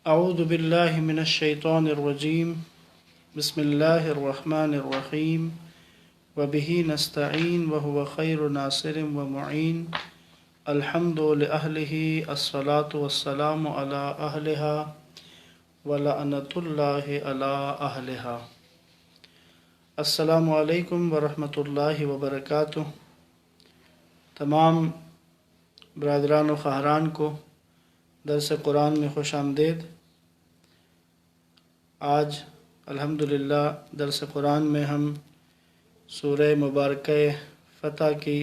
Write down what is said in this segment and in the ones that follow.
اعوذ باللہ من الشیطان الرجیم بسم اللہ الرحمن الرحیم وبہ نستعین وهو خیر ناصر ومعین الحمد لأہلہ الصلاة والسلام علی اہلہا ولعنۃ اللہ علی اہلہا۔ السلام علیکم ورحمۃ اللہ وبرکاتہ۔ تمام برادران و خواہران کو درس قرآن میں خوش آمدید۔ آج الحمدللہ درس قرآن میں ہم سورہ مبارکہ فتح کی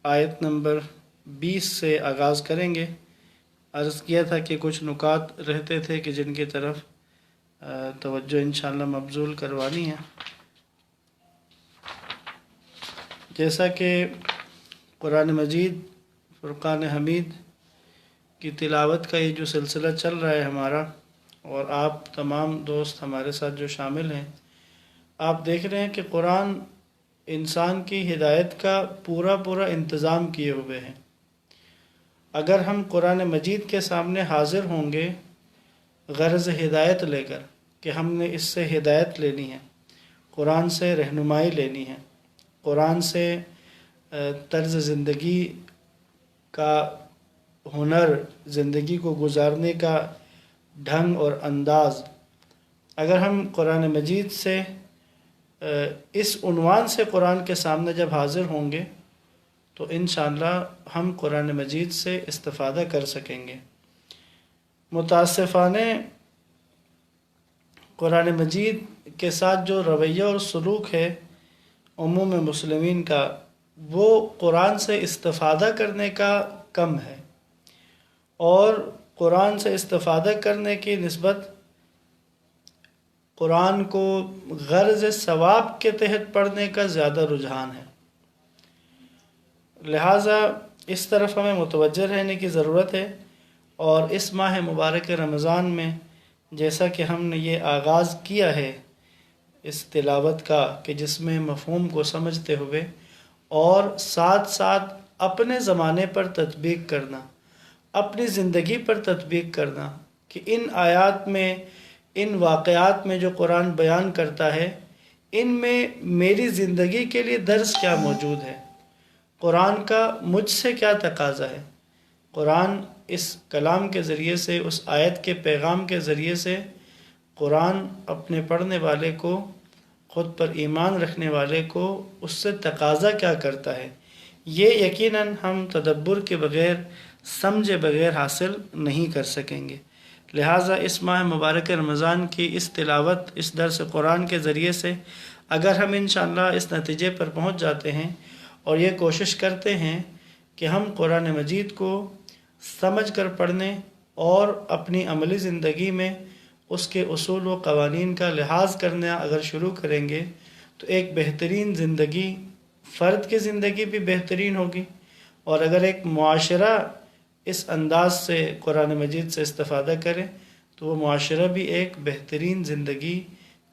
آیت نمبر 20 سے آغاز کریں گے۔ عرض کیا تھا کہ کچھ نکات رہتے تھے کہ جن کی طرف توجہ انشاءاللہ مبذول کروانی ہے۔ جیسا کہ قرآن مجید فرقان حمید کی تلاوت کا یہ جو سلسلہ چل رہا ہے ہمارا، اور آپ تمام دوست ہمارے ساتھ جو شامل ہیں، آپ دیکھ رہے ہیں کہ قرآن انسان کی ہدایت کا پورا انتظام کیے ہوئے ہیں۔ اگر ہم قرآن مجید کے سامنے حاضر ہوں گے غرض ہدایت لے کر کہ ہم نے اس سے ہدایت لینی ہے، قرآن سے رہنمائی لینی ہے، قرآن سے طرز زندگی کا ہنر، زندگی کو گزارنے کا ڈھنگ اور انداز، اگر ہم قرآن مجید سے اس عنوان سے قرآن کے سامنے جب حاضر ہوں گے تو انشاءاللہ ہم قرآن مجید سے استفادہ کر سکیں گے۔ متاسفانہ قرآن مجید کے ساتھ جو رویہ اور سلوک ہے عموم مسلمین کا، وہ قرآن سے استفادہ کرنے کا کم ہے، اور قرآن سے استفادہ کرنے کی نسبت قرآن کو غرض ثواب کے تحت پڑھنے کا زیادہ رجحان ہے۔ لہٰذا اس طرف ہمیں متوجہ رہنے کی ضرورت ہے، اور اس ماہ مبارک رمضان میں جیسا کہ ہم نے یہ آغاز کیا ہے اس تلاوت کا، کہ جس میں مفہوم کو سمجھتے ہوئے اور ساتھ ساتھ اپنے زمانے پر تطبیق کرنا، اپنی زندگی پر تطبیق کرنا کہ ان آیات میں، ان واقعات میں جو قرآن بیان کرتا ہے، ان میں میری زندگی کے لیے درس کیا موجود ہے، قرآن کا مجھ سے کیا تقاضا ہے۔ قرآن اس کلام کے ذریعے سے، اس آیت کے پیغام کے ذریعے سے، قرآن اپنے پڑھنے والے کو، خود پر ایمان رکھنے والے کو اس سے تقاضا کیا کرتا ہے، یہ یقیناً ہم تدبر کے بغیر، سمجھے بغیر حاصل نہیں کر سکیں گے۔ لہٰذا اس ماہ مبارک رمضان کی اس تلاوت، اس درس قرآن کے ذریعے سے اگر ہم انشاءاللہ اس نتیجے پر پہنچ جاتے ہیں اور یہ کوشش کرتے ہیں کہ ہم قرآن مجید کو سمجھ کر پڑھنے اور اپنی عملی زندگی میں اس کے اصول و قوانین کا لحاظ کرنا اگر شروع کریں گے تو ایک بہترین زندگی، فرد کی زندگی بھی بہترین ہوگی، اور اگر ایک معاشرہ اس انداز سے قرآن مجید سے استفادہ کرے تو وہ معاشرہ بھی ایک بہترین زندگی،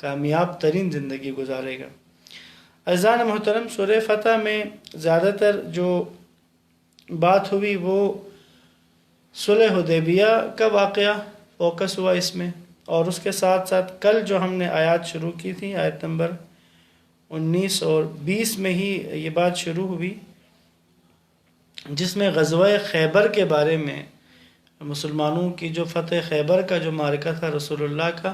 کامیاب ترین زندگی گزارے گا۔ عزیزان محترم، سورہ فتح میں زیادہ تر جو بات ہوئی وہ صلح حدیبیہ کا واقعہ فوکس ہوا اس میں، اور اس کے ساتھ ساتھ کل جو ہم نے آیات شروع کی تھی، آیت نمبر 19 اور 20 میں ہی یہ بات شروع ہوئی، جس میں غزوہ خیبر کے بارے میں، مسلمانوں کی جو فتح خیبر کا جو معرکہ تھا رسول اللہ کا،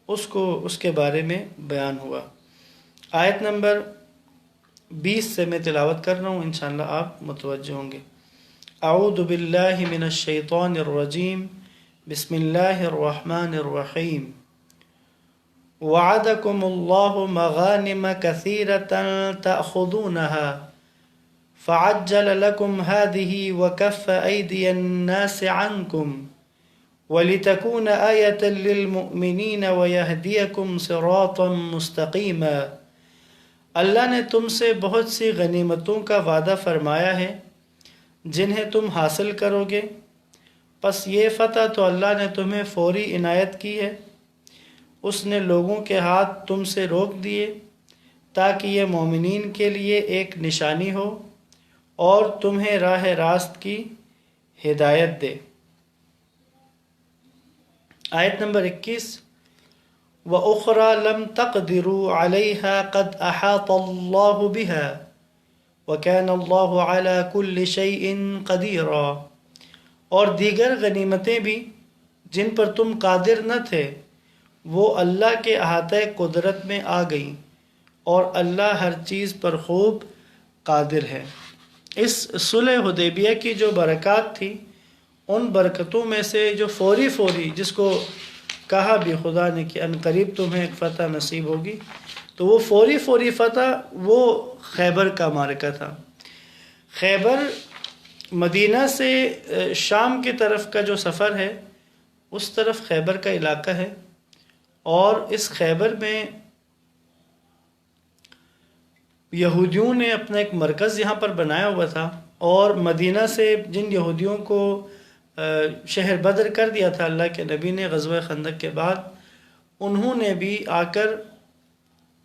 اس کے بارے میں بیان ہوا۔ آیت نمبر 20 سے میں تلاوت کر رہا ہوں، انشاءاللہ آپ متوجہ ہوں گے۔ اعوذ باللہ من الشیطان الرجیم بسم اللہ الرحمن الرحیم۔ وعدکم اللہ مغانم کثیرۃ تأخذونها فعجل لكم هذه وكف أيدي الناس عنكم ولتكون آية للمؤمنين ويهديكم صراطا مستقيما۔ اللہ نے تم سے بہت سی غنیمتوں کا وعدہ فرمایا ہے جنہیں تم حاصل کرو گے، پس یہ فتح تو اللہ نے تمہیں فوری عنایت کی ہے۔ اس نے لوگوں کے ہاتھ تم سے روک دیے تاکہ یہ مومنین کے لیے ایک نشانی ہو اور تمہیں راہ راست کی ہدایت دے۔ آیت نمبر 21، وَأُخْرَى لَمْ تَقْدِرُوا عَلَيْهَا قَدْ أَحَاطَ اللَّهُ بِهَا وَكَانَ اللَّهُ عَلَى كُلِّ شَيْءٍ قَدِيرًا، اور دیگر غنیمتیں بھی جن پر تم قادر نہ تھے وہ اللہ کے احاطۂ قدرت میں آ گئیں، اور اللہ ہر چیز پر خوب قادر ہے۔ اس صلح حدیبیہ کی جو برکات تھی، ان برکتوں میں سے جو فوری جس کو کہا بھی خدا نے کہ ان قریب تمہیں ایک فتح نصیب ہوگی، تو وہ فوری فتح وہ خیبر کا معرکہ تھا۔ خیبر مدینہ سے شام کی طرف کا جو سفر ہے، اس طرف خیبر کا علاقہ ہے، اور اس خیبر میں یہودیوں نے اپنا ایک مرکز یہاں پر بنایا ہوا تھا، اور مدینہ سے جن یہودیوں کو شہر بدر کر دیا تھا اللہ کے نبی نے غزوہ خندق کے بعد، انہوں نے بھی آ کر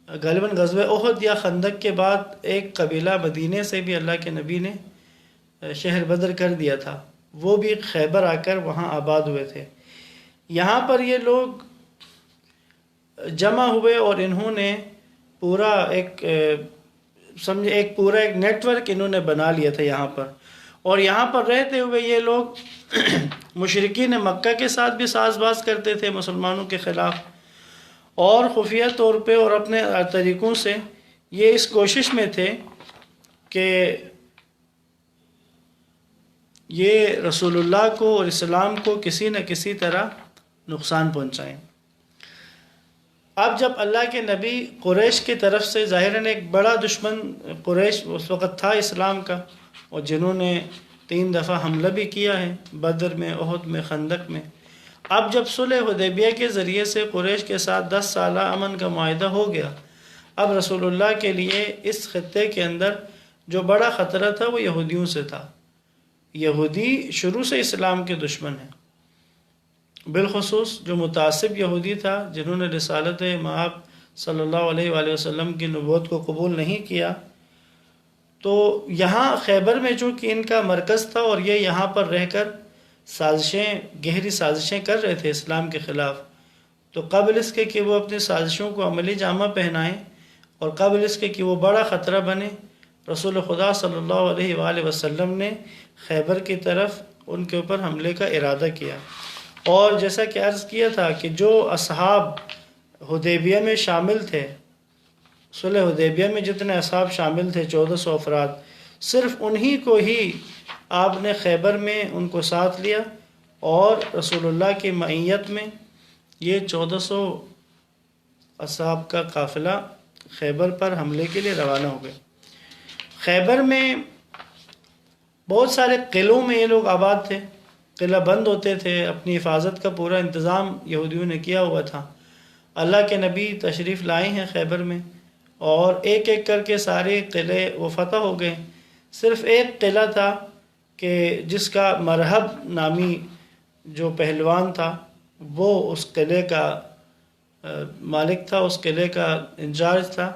غالباً غزوہ احد یا خندق کے بعد ایک قبیلہ مدینہ سے بھی اللہ کے نبی نے شہر بدر کر دیا تھا، وہ بھی خیبر آ کر وہاں آباد ہوئے تھے۔ یہاں پر یہ لوگ جمع ہوئے، اور انہوں نے پورا ایک نیٹ ورک انہوں نے بنا لیا تھا یہاں پر، اور یہاں پر رہتے ہوئے یہ لوگ مشرکین مکہ کے ساتھ بھی ساز باز کرتے تھے مسلمانوں کے خلاف، اور خفیہ طور پہ اور اپنے طریقوں سے یہ اس کوشش میں تھے کہ یہ رسول اللہ کو اور اسلام کو کسی نہ کسی طرح نقصان پہنچائیں۔ اب جب اللہ کے نبی قریش کی طرف سے ظاہراً ایک بڑا دشمن قریش اس وقت تھا اسلام کا، اور جنہوں نے 3 دفعہ حملہ بھی کیا ہے، بدر میں، احد میں، خندق میں، اب جب صلح حدیبیہ کے ذریعے سے قریش کے ساتھ 10 سالہ امن کا معاہدہ ہو گیا، اب رسول اللہ کے لیے اس خطے کے اندر جو بڑا خطرہ تھا وہ یہودیوں سے تھا۔ یہودی شروع سے اسلام کے دشمن ہیں، بالخصوص جو متعصب یہودی تھا جنہوں نے رسالت مآب صلی اللہ علیہ وآلہ وسلم کی نبوت کو قبول نہیں کیا، تو یہاں خیبر میں چونکہ ان کا مرکز تھا، اور یہ یہاں پر رہ کر گہری سازشیں کر رہے تھے اسلام کے خلاف، تو قبل اس کے کہ وہ اپنی سازشوں کو عملی جامہ پہنائیں، اور قبل اس کے کہ وہ بڑا خطرہ بنے، رسول خدا صلی اللہ علیہ وآلہ وسلم نے خیبر کی طرف ان کے اوپر حملے کا ارادہ کیا۔ اور جیسا کہ عرض کیا تھا کہ جو اصحاب حدیبیہ میں شامل تھے، صلح حدیبیہ میں جتنے اصحاب شامل تھے 1400 افراد، صرف انہی کو ہی آپ نے خیبر میں ان کو ساتھ لیا، اور رسول اللہ کی معیت میں یہ 1400 اصحاب کا قافلہ خیبر پر حملے کے لیے روانہ ہو گئے۔ خیبر میں بہت سارے قلعوں میں یہ لوگ آباد تھے، قلعہ بند ہوتے تھے، اپنی حفاظت کا پورا انتظام یہودیوں نے کیا ہوا تھا۔ اللہ کے نبی تشریف لائے ہیں خیبر میں، اور ایک ایک کر کے سارے قلعے وہ فتح ہو گئے۔ صرف ایک قلعہ تھا کہ جس کا مرحب نامی جو پہلوان تھا وہ اس قلعے کا مالک تھا، اس قلعے کا انچارج تھا،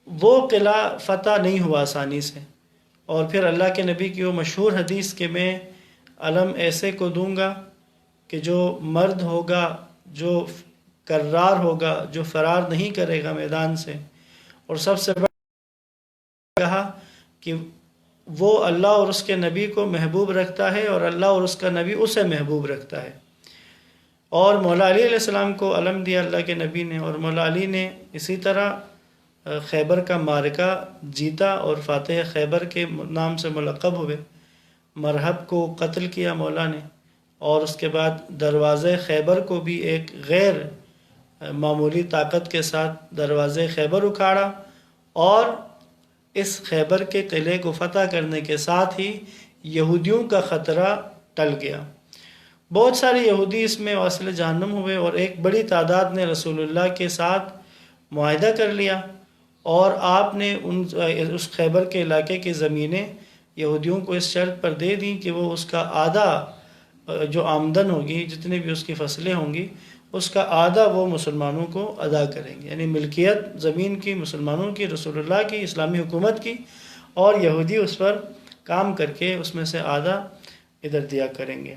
وہ قلعہ فتح نہیں ہوا آسانی سے۔ اور پھر اللہ کے نبی کی وہ مشہور حدیث کہ میں علم ایسے کو دوں گا کہ جو مرد ہوگا، جو کرار ہوگا، جو فرار نہیں کرے گا میدان سے، اور سب سے بڑا کہا کہ وہ اللہ اور اس کے نبی کو محبوب رکھتا ہے، اور اللہ اور اس کا نبی اسے محبوب رکھتا ہے۔ اور مولا علی علیہ السلام کو علم دیا اللہ کے نبی نے، اور مولا علی نے اسی طرح خیبر کا معرکہ جیتا، اور فاتح خیبر کے نام سے ملقب ہوئے۔ مرحب کو قتل کیا مولا نے، اور اس کے بعد دروازے خیبر کو بھی ایک غیر معمولی طاقت کے ساتھ دروازے خیبر اکھاڑا، اور اس خیبر کے قلعے کو فتح کرنے کے ساتھ ہی یہودیوں کا خطرہ ٹل گیا۔ بہت سارے یہودی اس میں واصل جہنم ہوئے، اور ایک بڑی تعداد نے رسول اللہ کے ساتھ معاہدہ کر لیا، اور آپ نے اس خیبر کے علاقے کی زمینیں یہودیوں کو اس شرط پر دے دیں کہ وہ اس کا آدھا جو آمدن ہوگی، جتنے بھی اس کی فصلیں ہوں گی، اس کا آدھا وہ مسلمانوں کو ادا کریں گے، یعنی ملکیت زمین کی مسلمانوں کی، رسول اللہ کی، اسلامی حکومت کی، اور یہودی اس پر کام کر کے اس میں سے آدھا ادھر دیا کریں گے۔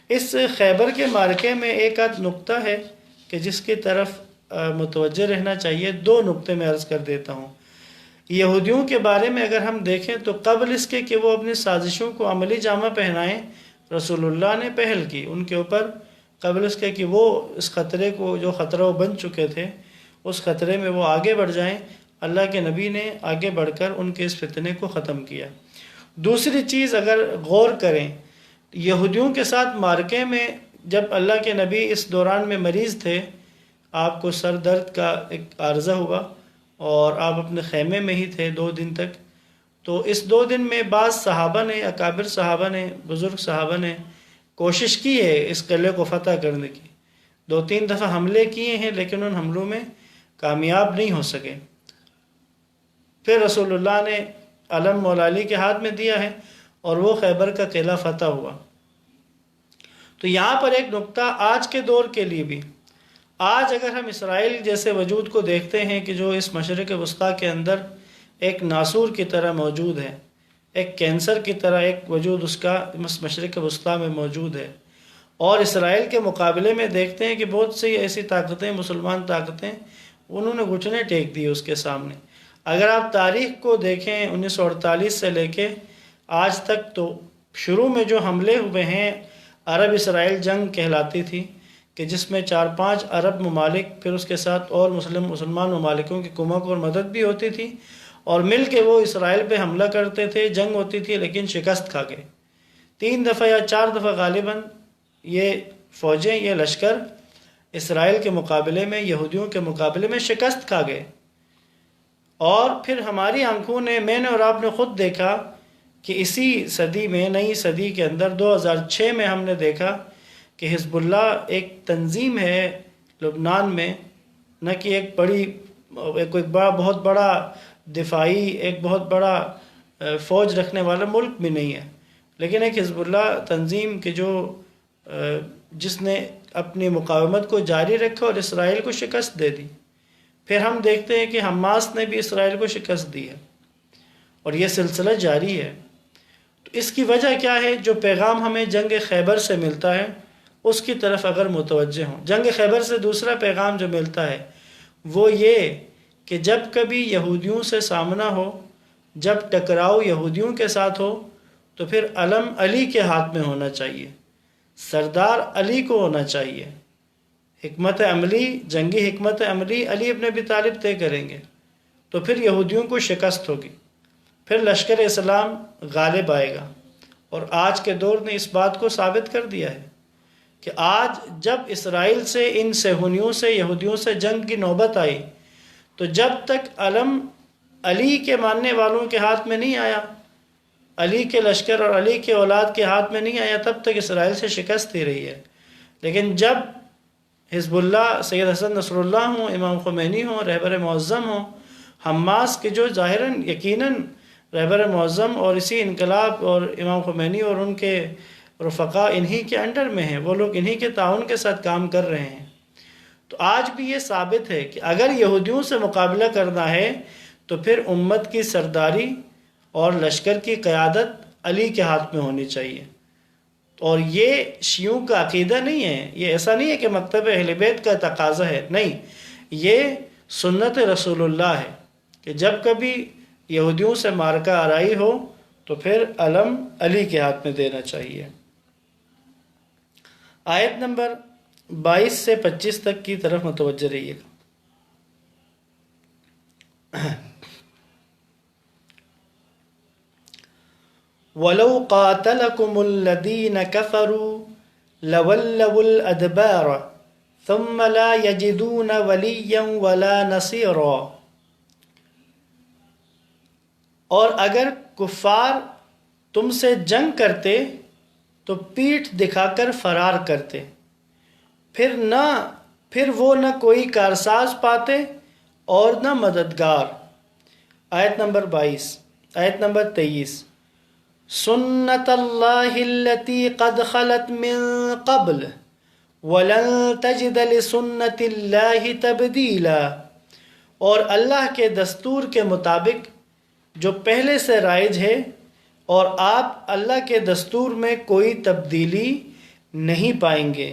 اس خیبر کے معرکے میں ایک آدھ نقطہ ہے کہ جس کی طرف متوجہ رہنا چاہیے۔ دو نقطے میں عرض کر دیتا ہوں۔ یہودیوں کے بارے میں اگر ہم دیکھیں تو قبل اس کے کہ وہ اپنی سازشوں کو عملی جامہ پہنائیں، رسول اللہ نے پہل کی ان کے اوپر، قبل اس کے کہ وہ اس خطرے کو، جو خطرہ وہ بن چکے تھے، اس خطرے میں وہ آگے بڑھ جائیں، اللہ کے نبی نے آگے بڑھ کر ان کے اس فتنے کو ختم کیا۔ دوسری چیز اگر غور کریں، یہودیوں کے ساتھ معرکے میں جب اللہ کے نبی اس دوران میں مریض تھے، آپ کو سر درد کا ایک عارضہ ہوا اور آپ اپنے خیمے میں ہی تھے 2 دن تک، تو اس 2 دن میں بعض صحابہ نے، اکابر صحابہ نے، بزرگ صحابہ نے کوشش کی ہے اس قلعے کو فتح کرنے کی۔ 2-3 دفعہ حملے کیے ہیں لیکن ان حملوں میں کامیاب نہیں ہو سکے۔ پھر رسول اللہ نے علم مولا علی کے ہاتھ میں دیا ہے اور وہ خیبر کا قلعہ فتح ہوا۔ تو یہاں پر ایک نقطہ آج کے دور کے لیے بھی، آج اگر ہم اسرائیل جیسے وجود کو دیکھتے ہیں کہ جو اس مشرق وسطیٰ کے اندر ایک ناسور کی طرح موجود ہے، ایک کینسر کی طرح ایک وجود اس کا مشرق وسطیٰ میں موجود ہے، اور اسرائیل کے مقابلے میں دیکھتے ہیں کہ بہت سی ایسی طاقتیں، مسلمان طاقتیں، انہوں نے گھٹنے ٹیک دیے اس کے سامنے۔ اگر آپ تاریخ کو دیکھیں 1948 سے لے کے آج تک، تو شروع میں جو حملے ہوئے ہیں، عرب اسرائیل جنگ کہلاتی تھی کہ جس میں 4-5 عرب ممالک، پھر اس کے ساتھ اور مسلمان ممالکوں کی کمک اور مدد بھی ہوتی تھی، اور مل کے وہ اسرائیل پہ حملہ کرتے تھے، جنگ ہوتی تھی، لیکن شکست کھا گئے۔ 3 دفعہ یا 4 دفعہ غالباً یہ فوجیں، یہ لشکر اسرائیل کے مقابلے میں، یہودیوں کے مقابلے میں شکست کھا گئے۔ اور پھر ہماری آنکھوں نے، میں نے اور آپ نے خود دیکھا کہ اسی صدی میں، نئی صدی کے اندر 2006 میں ہم نے دیکھا کہ حزب اللہ ایک تنظیم ہے لبنان میں، نہ کہ ایک بڑی، کوئی بہت بڑا دفاعی، ایک بہت بڑا فوج رکھنے والا ملک بھی نہیں ہے، لیکن ایک حزب اللہ تنظیم کہ جو جس نے اپنی مقاومت کو جاری رکھا اور اسرائیل کو شکست دے دی۔ پھر ہم دیکھتے ہیں کہ حماس نے بھی اسرائیل کو شکست دی ہے، اور یہ سلسلہ جاری ہے۔ تو اس کی وجہ کیا ہے؟ جو پیغام ہمیں جنگ خیبر سے ملتا ہے اس کی طرف اگر متوجہ ہوں۔ جنگ خیبر سے دوسرا پیغام جو ملتا ہے وہ یہ کہ جب کبھی یہودیوں سے سامنا ہو، جب ٹکراؤ یہودیوں کے ساتھ ہو، تو پھر علم علی کے ہاتھ میں ہونا چاہیے، سردار علی کو ہونا چاہیے۔ حکمت عملی، جنگی حکمت عملی علی ابن ابی طالب طے کریں گے، تو پھر یہودیوں کو شکست ہوگی، پھر لشکر اسلام غالب آئے گا۔ اور آج کے دور نے اس بات کو ثابت کر دیا ہے کہ آج جب اسرائیل سے، ان صہیونیوں سے، یہودیوں سے جنگ کی نوبت آئی، تو جب تک علم علی کے ماننے والوں کے ہاتھ میں نہیں آیا، علی کے لشکر اور علی کے اولاد کے ہاتھ میں نہیں آیا، تب تک اسرائیل سے شکست ہی رہی ہے۔ لیکن جب حزب اللہ، سید حسن نصر اللہ ہوں، امام خمینی ہوں، رہبر معظم ہوں، حماس کے جو ظاہراً یقیناً رہبر معظم اور اسی انقلاب اور امام خمینی اور ان کے رفقا انہی کے انڈر میں ہیں، وہ لوگ انہی کے تعاون کے ساتھ کام کر رہے ہیں۔ تو آج بھی یہ ثابت ہے کہ اگر یہودیوں سے مقابلہ کرنا ہے تو پھر امت کی سرداری اور لشکر کی قیادت علی کے ہاتھ میں ہونی چاہیے۔ اور یہ شیعوں کا عقیدہ نہیں ہے، یہ ایسا نہیں ہے کہ مکتب اہل بیت کا تقاضا ہے، نہیں، یہ سنت رسول اللہ ہے کہ جب کبھی یہودیوں سے معرکہ آرائی ہو تو پھر علم علی کے ہاتھ میں دینا چاہیے۔ آیت نمبر 22 سے 25 تک کی طرف متوجہ رہیے گا۔ وَلَوْ قَاتَلَكُمُ الَّذِينَ كَفَرُوا لَوَلَّوُا الْأَدْبَارَ ثُمَّ لَا يَجِدُونَ وَلِيًّا وَلَا نَصِيرًا۔ اور اگر کفار تم سے جنگ کرتے تو پیٹھ دکھا کر فرار کرتے، پھر وہ نہ کوئی کارساز پاتے اور نہ مددگار۔ آیت نمبر 22۔ آیت نمبر 23۔ سنت اللہ التی قد خلت من قبل ولن تجد لسنت اللہ تبدیلا۔ اور اللہ کے دستور کے مطابق جو پہلے سے رائج ہے اور آپ اللہ کے دستور میں کوئی تبدیلی نہیں پائیں گے۔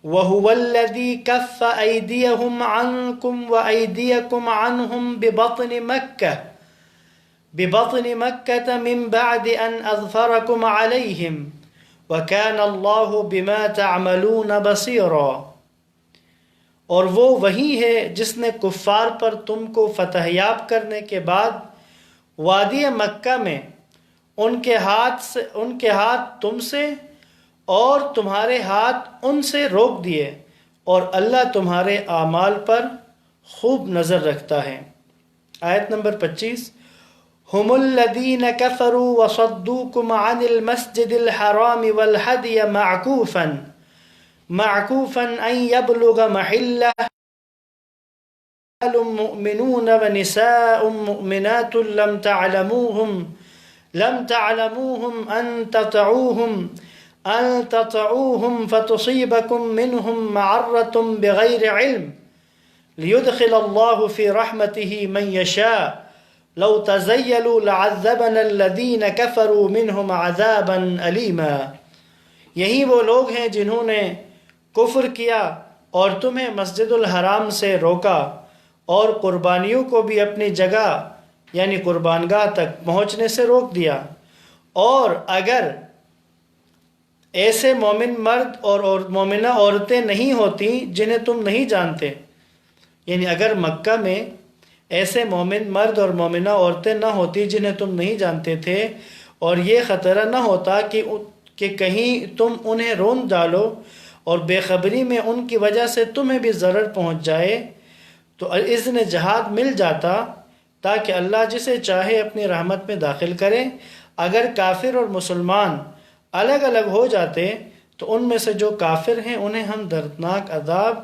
وَهُوَ الَّذِي كَفَّ أَيْدِيَهُمْ عَنْكُمْ وَأَيْدِيَكُمْ عَنْهُمْ بِبَطْنِ مَكَّةَ مِنْ بَعْدِ أَنْ أَظْفَرَكُمْ عَلَيْهِمْ وَكَانَ اللَّهُ بِمَا تَعْمَلُونَ بَصِيرًا۔ اور وہ وہی ہے جس نے کفار پر تم کو فتح یاب کرنے کے بعد وادی مکہ میں ان کے ہاتھ تم سے اور تمہارے ہاتھ ان سے روک دیے، اور اللہ تمہارے اعمال پر خوب نظر رکھتا ہے۔ آیت نمبر 25، ہم الذین کفروا وصدوکم عن المسجد الحرام والہدی معکوفا ان یبلغ محلہ مؤمنون ونساء مؤمنات لم تعلموهم أن تطعوهم فتصيبكم منهم معرة بغير علم ليدخل الله في رحمته من يشاء لو تزيلوا لعذبنا الذين كفروا منهم عذابا أليما۔ یہی وہ لوگ ہیں جنہوں نے کفر کیا اور تمہیں مسجد الحرام سے روکا اور قربانیوں کو بھی اپنی جگہ یعنی قربانگاہ تک پہنچنے سے روک دیا، اور اگر ایسے مومن مرد اور مومنہ عورتیں نہیں ہوتی جنہیں تم نہیں جانتے، یعنی اگر مکہ میں ایسے مومن مرد اور مومنہ عورتیں نہ ہوتی جنہیں تم نہیں جانتے تھے، اور یہ خطرہ نہ ہوتا کہ کہیں تم انہیں رون ڈالو اور بے خبری میں ان کی وجہ سے تمہیں بھی ضرر پہنچ جائے، تو اذن جہاد مل جاتا تاکہ اللہ جسے چاہے اپنی رحمت میں داخل کرے۔ اگر کافر اور مسلمان الگ الگ ہو جاتے تو ان میں سے جو کافر ہیں انہیں ہم دردناک عذاب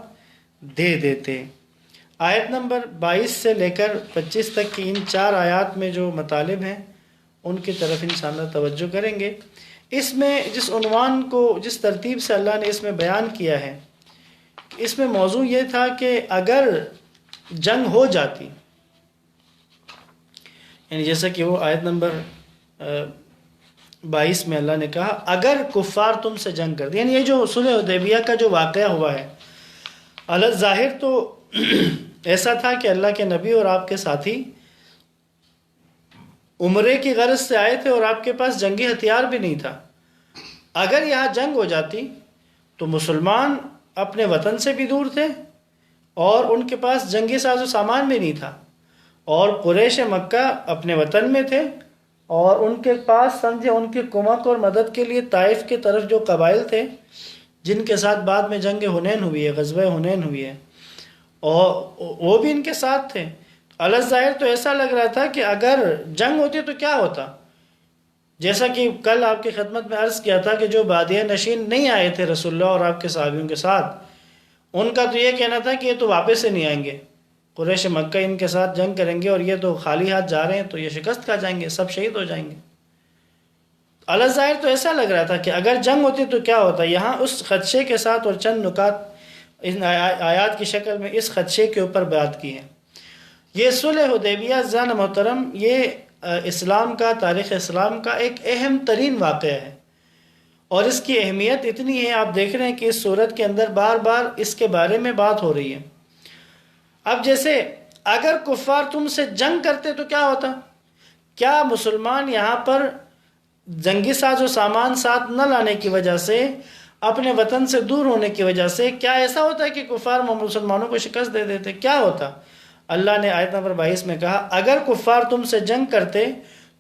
دے دیتے۔ آیت نمبر 22 سے لے کر 25 تک کی ان 4 آیات میں جو مطالب ہیں ان کی طرف انشاءاللہ توجہ کریں گے۔ اس میں جس عنوان کو جس ترتیب سے اللہ نے اس میں بیان کیا ہے، اس میں موضوع یہ تھا کہ اگر جنگ ہو جاتی، یعنی جیسا کہ وہ آیت نمبر 22 میں اللہ نے کہا اگر کفار تم سے جنگ کر دیں، یعنی یہ جو صلح حدیبیہ کا جو واقعہ ہوا ہے، ظاہر تو ایسا تھا کہ اللہ کے نبی اور آپ کے ساتھی عمرے کی غرض سے آئے تھے اور آپ کے پاس جنگی ہتھیار بھی نہیں تھا۔ اگر یہاں جنگ ہو جاتی تو مسلمان اپنے وطن سے بھی دور تھے اور ان کے پاس جنگی ساز و سامان بھی نہیں تھا، اور قریش مکہ اپنے وطن میں تھے، اور ان کے پاس سمجھے ان کی کمک اور مدد کے لیے طائف کی طرف جو قبائل تھے جن کے ساتھ بعد میں جنگ حنین ہوئی ہے، غزوہ حنین ہوئی ہے، اور وہ بھی ان کے ساتھ تھے۔ ظاہر تو ایسا لگ رہا تھا کہ اگر جنگ ہوتی تو کیا ہوتا، جیسا کہ کل آپ کی خدمت میں عرض کیا تھا کہ جو بادیہ نشین نہیں آئے تھے رسول اللہ اور آپ کے صحابیوں کے ساتھ، ان کا تو یہ کہنا تھا کہ یہ تو واپس سے نہیں آئیں گے، قریش مکہ ان کے ساتھ جنگ کریں گے اور یہ تو خالی ہاتھ جا رہے ہیں تو یہ شکست کھا جائیں گے، سب شہید ہو جائیں گے۔ ظاہر تو ایسا لگ رہا تھا کہ اگر جنگ ہوتی تو کیا ہوتا۔ یہاں اس خدشے کے ساتھ اور چند نکات ان آیات کی شکل میں اس خدشے کے اوپر بات کی ہے۔ یہ صلح حدیبیہ زان محترم، یہ اسلام کا، تاریخ اسلام کا ایک اہم ترین واقعہ ہے، اور اس کی اہمیت اتنی ہے، آپ دیکھ رہے ہیں کہ اس صورت کے اندر بار بار اس کے بارے میں بات ہو رہی ہے۔ اب جیسے اگر کفار تم سے جنگ کرتے تو کیا ہوتا، کیا مسلمان یہاں پر جنگی ساز و سامان ساتھ نہ لانے کی وجہ سے، اپنے وطن سے دور ہونے کی وجہ سے، کیا ایسا ہوتا ہے کہ کفار مسلمانوں کو شکست دے دیتے؟ کیا ہوتا؟ اللہ نے آیت نمبر 22 میں کہا اگر کفار تم سے جنگ کرتے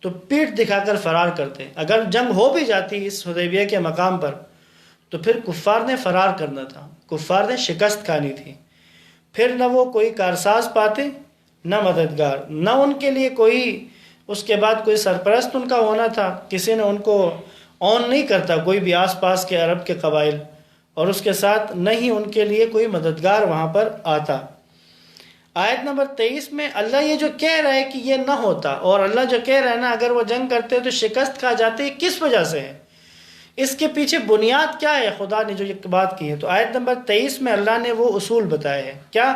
تو پیٹھ دکھا کر فرار کرتے۔ اگر جنگ ہو بھی جاتی اس حدیبیہ کے مقام پر تو پھر کفار نے فرار کرنا تھا، کفار نے شکست کھانی تھی، پھر نہ وہ کوئی کارساز پاتے، نہ مددگار، نہ ان کے لیے کوئی اس کے بعد کوئی سرپرست ان کا ہونا تھا، کسی نے ان کو اون نہیں کرتا، کوئی بھی آس پاس کے عرب کے قبائل، اور اس کے ساتھ نہ ہی ان کے لیے کوئی مددگار وہاں پر آتا۔ آیت نمبر 23 میں اللہ یہ جو کہہ رہا ہے کہ یہ نہ ہوتا، اور اللہ جو کہہ رہا ہے نا اگر وہ جنگ کرتے تو شکست کھا جاتے، کس وجہ سے ہے، اس کے پیچھے بنیاد کیا ہے خدا نے جو یہ بات کی ہے؟ تو آیت نمبر 23 میں اللہ نے وہ اصول بتائے ہیں۔ کیا؟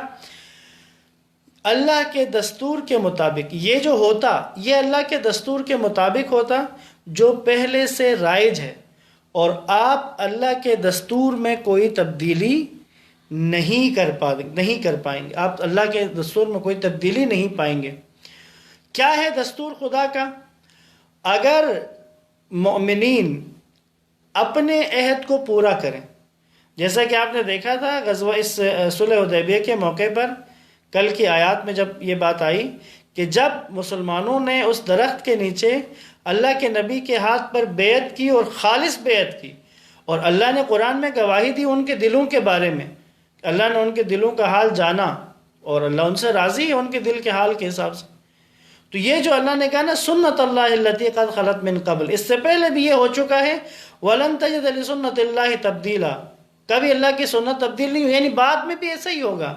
اللہ کے دستور کے مطابق یہ جو ہوتا، یہ اللہ کے دستور کے مطابق ہوتا، جو پہلے سے رائج ہے، اور آپ اللہ کے دستور میں کوئی تبدیلی نہیں کر پائیں گے. آپ اللہ کے دستور میں کوئی تبدیلی نہیں پائیں گے. کیا ہے دستور خدا کا؟ اگر مومنین اپنے عہد کو پورا کریں، جیسا کہ آپ نے دیکھا تھا غزوہ اس صلح حدیبیہ کے موقع پر، کل کی آیات میں جب یہ بات آئی کہ جب مسلمانوں نے اس درخت کے نیچے اللہ کے نبی کے ہاتھ پر بیعت کی اور خالص بیعت کی، اور اللہ نے قرآن میں گواہی دی ان کے دلوں کے بارے میں، اللہ نے ان کے دلوں کا حال جانا اور اللہ ان سے راضی ہے ان کے دل کے حال کے حساب سے. تو یہ جو اللہ نے کہا نا سنت اللہ التی قد خلت من قبل، اس سے پہلے بھی یہ ہو چکا ہے، وَلَن تَجِدَ لِسُنَّتِ اللَّهِ تَبْدِيلًا، کبھی اللہ کی سنت تبدیل نہیں ہوئی، یعنی بعد میں بھی ایسا ہی ہوگا.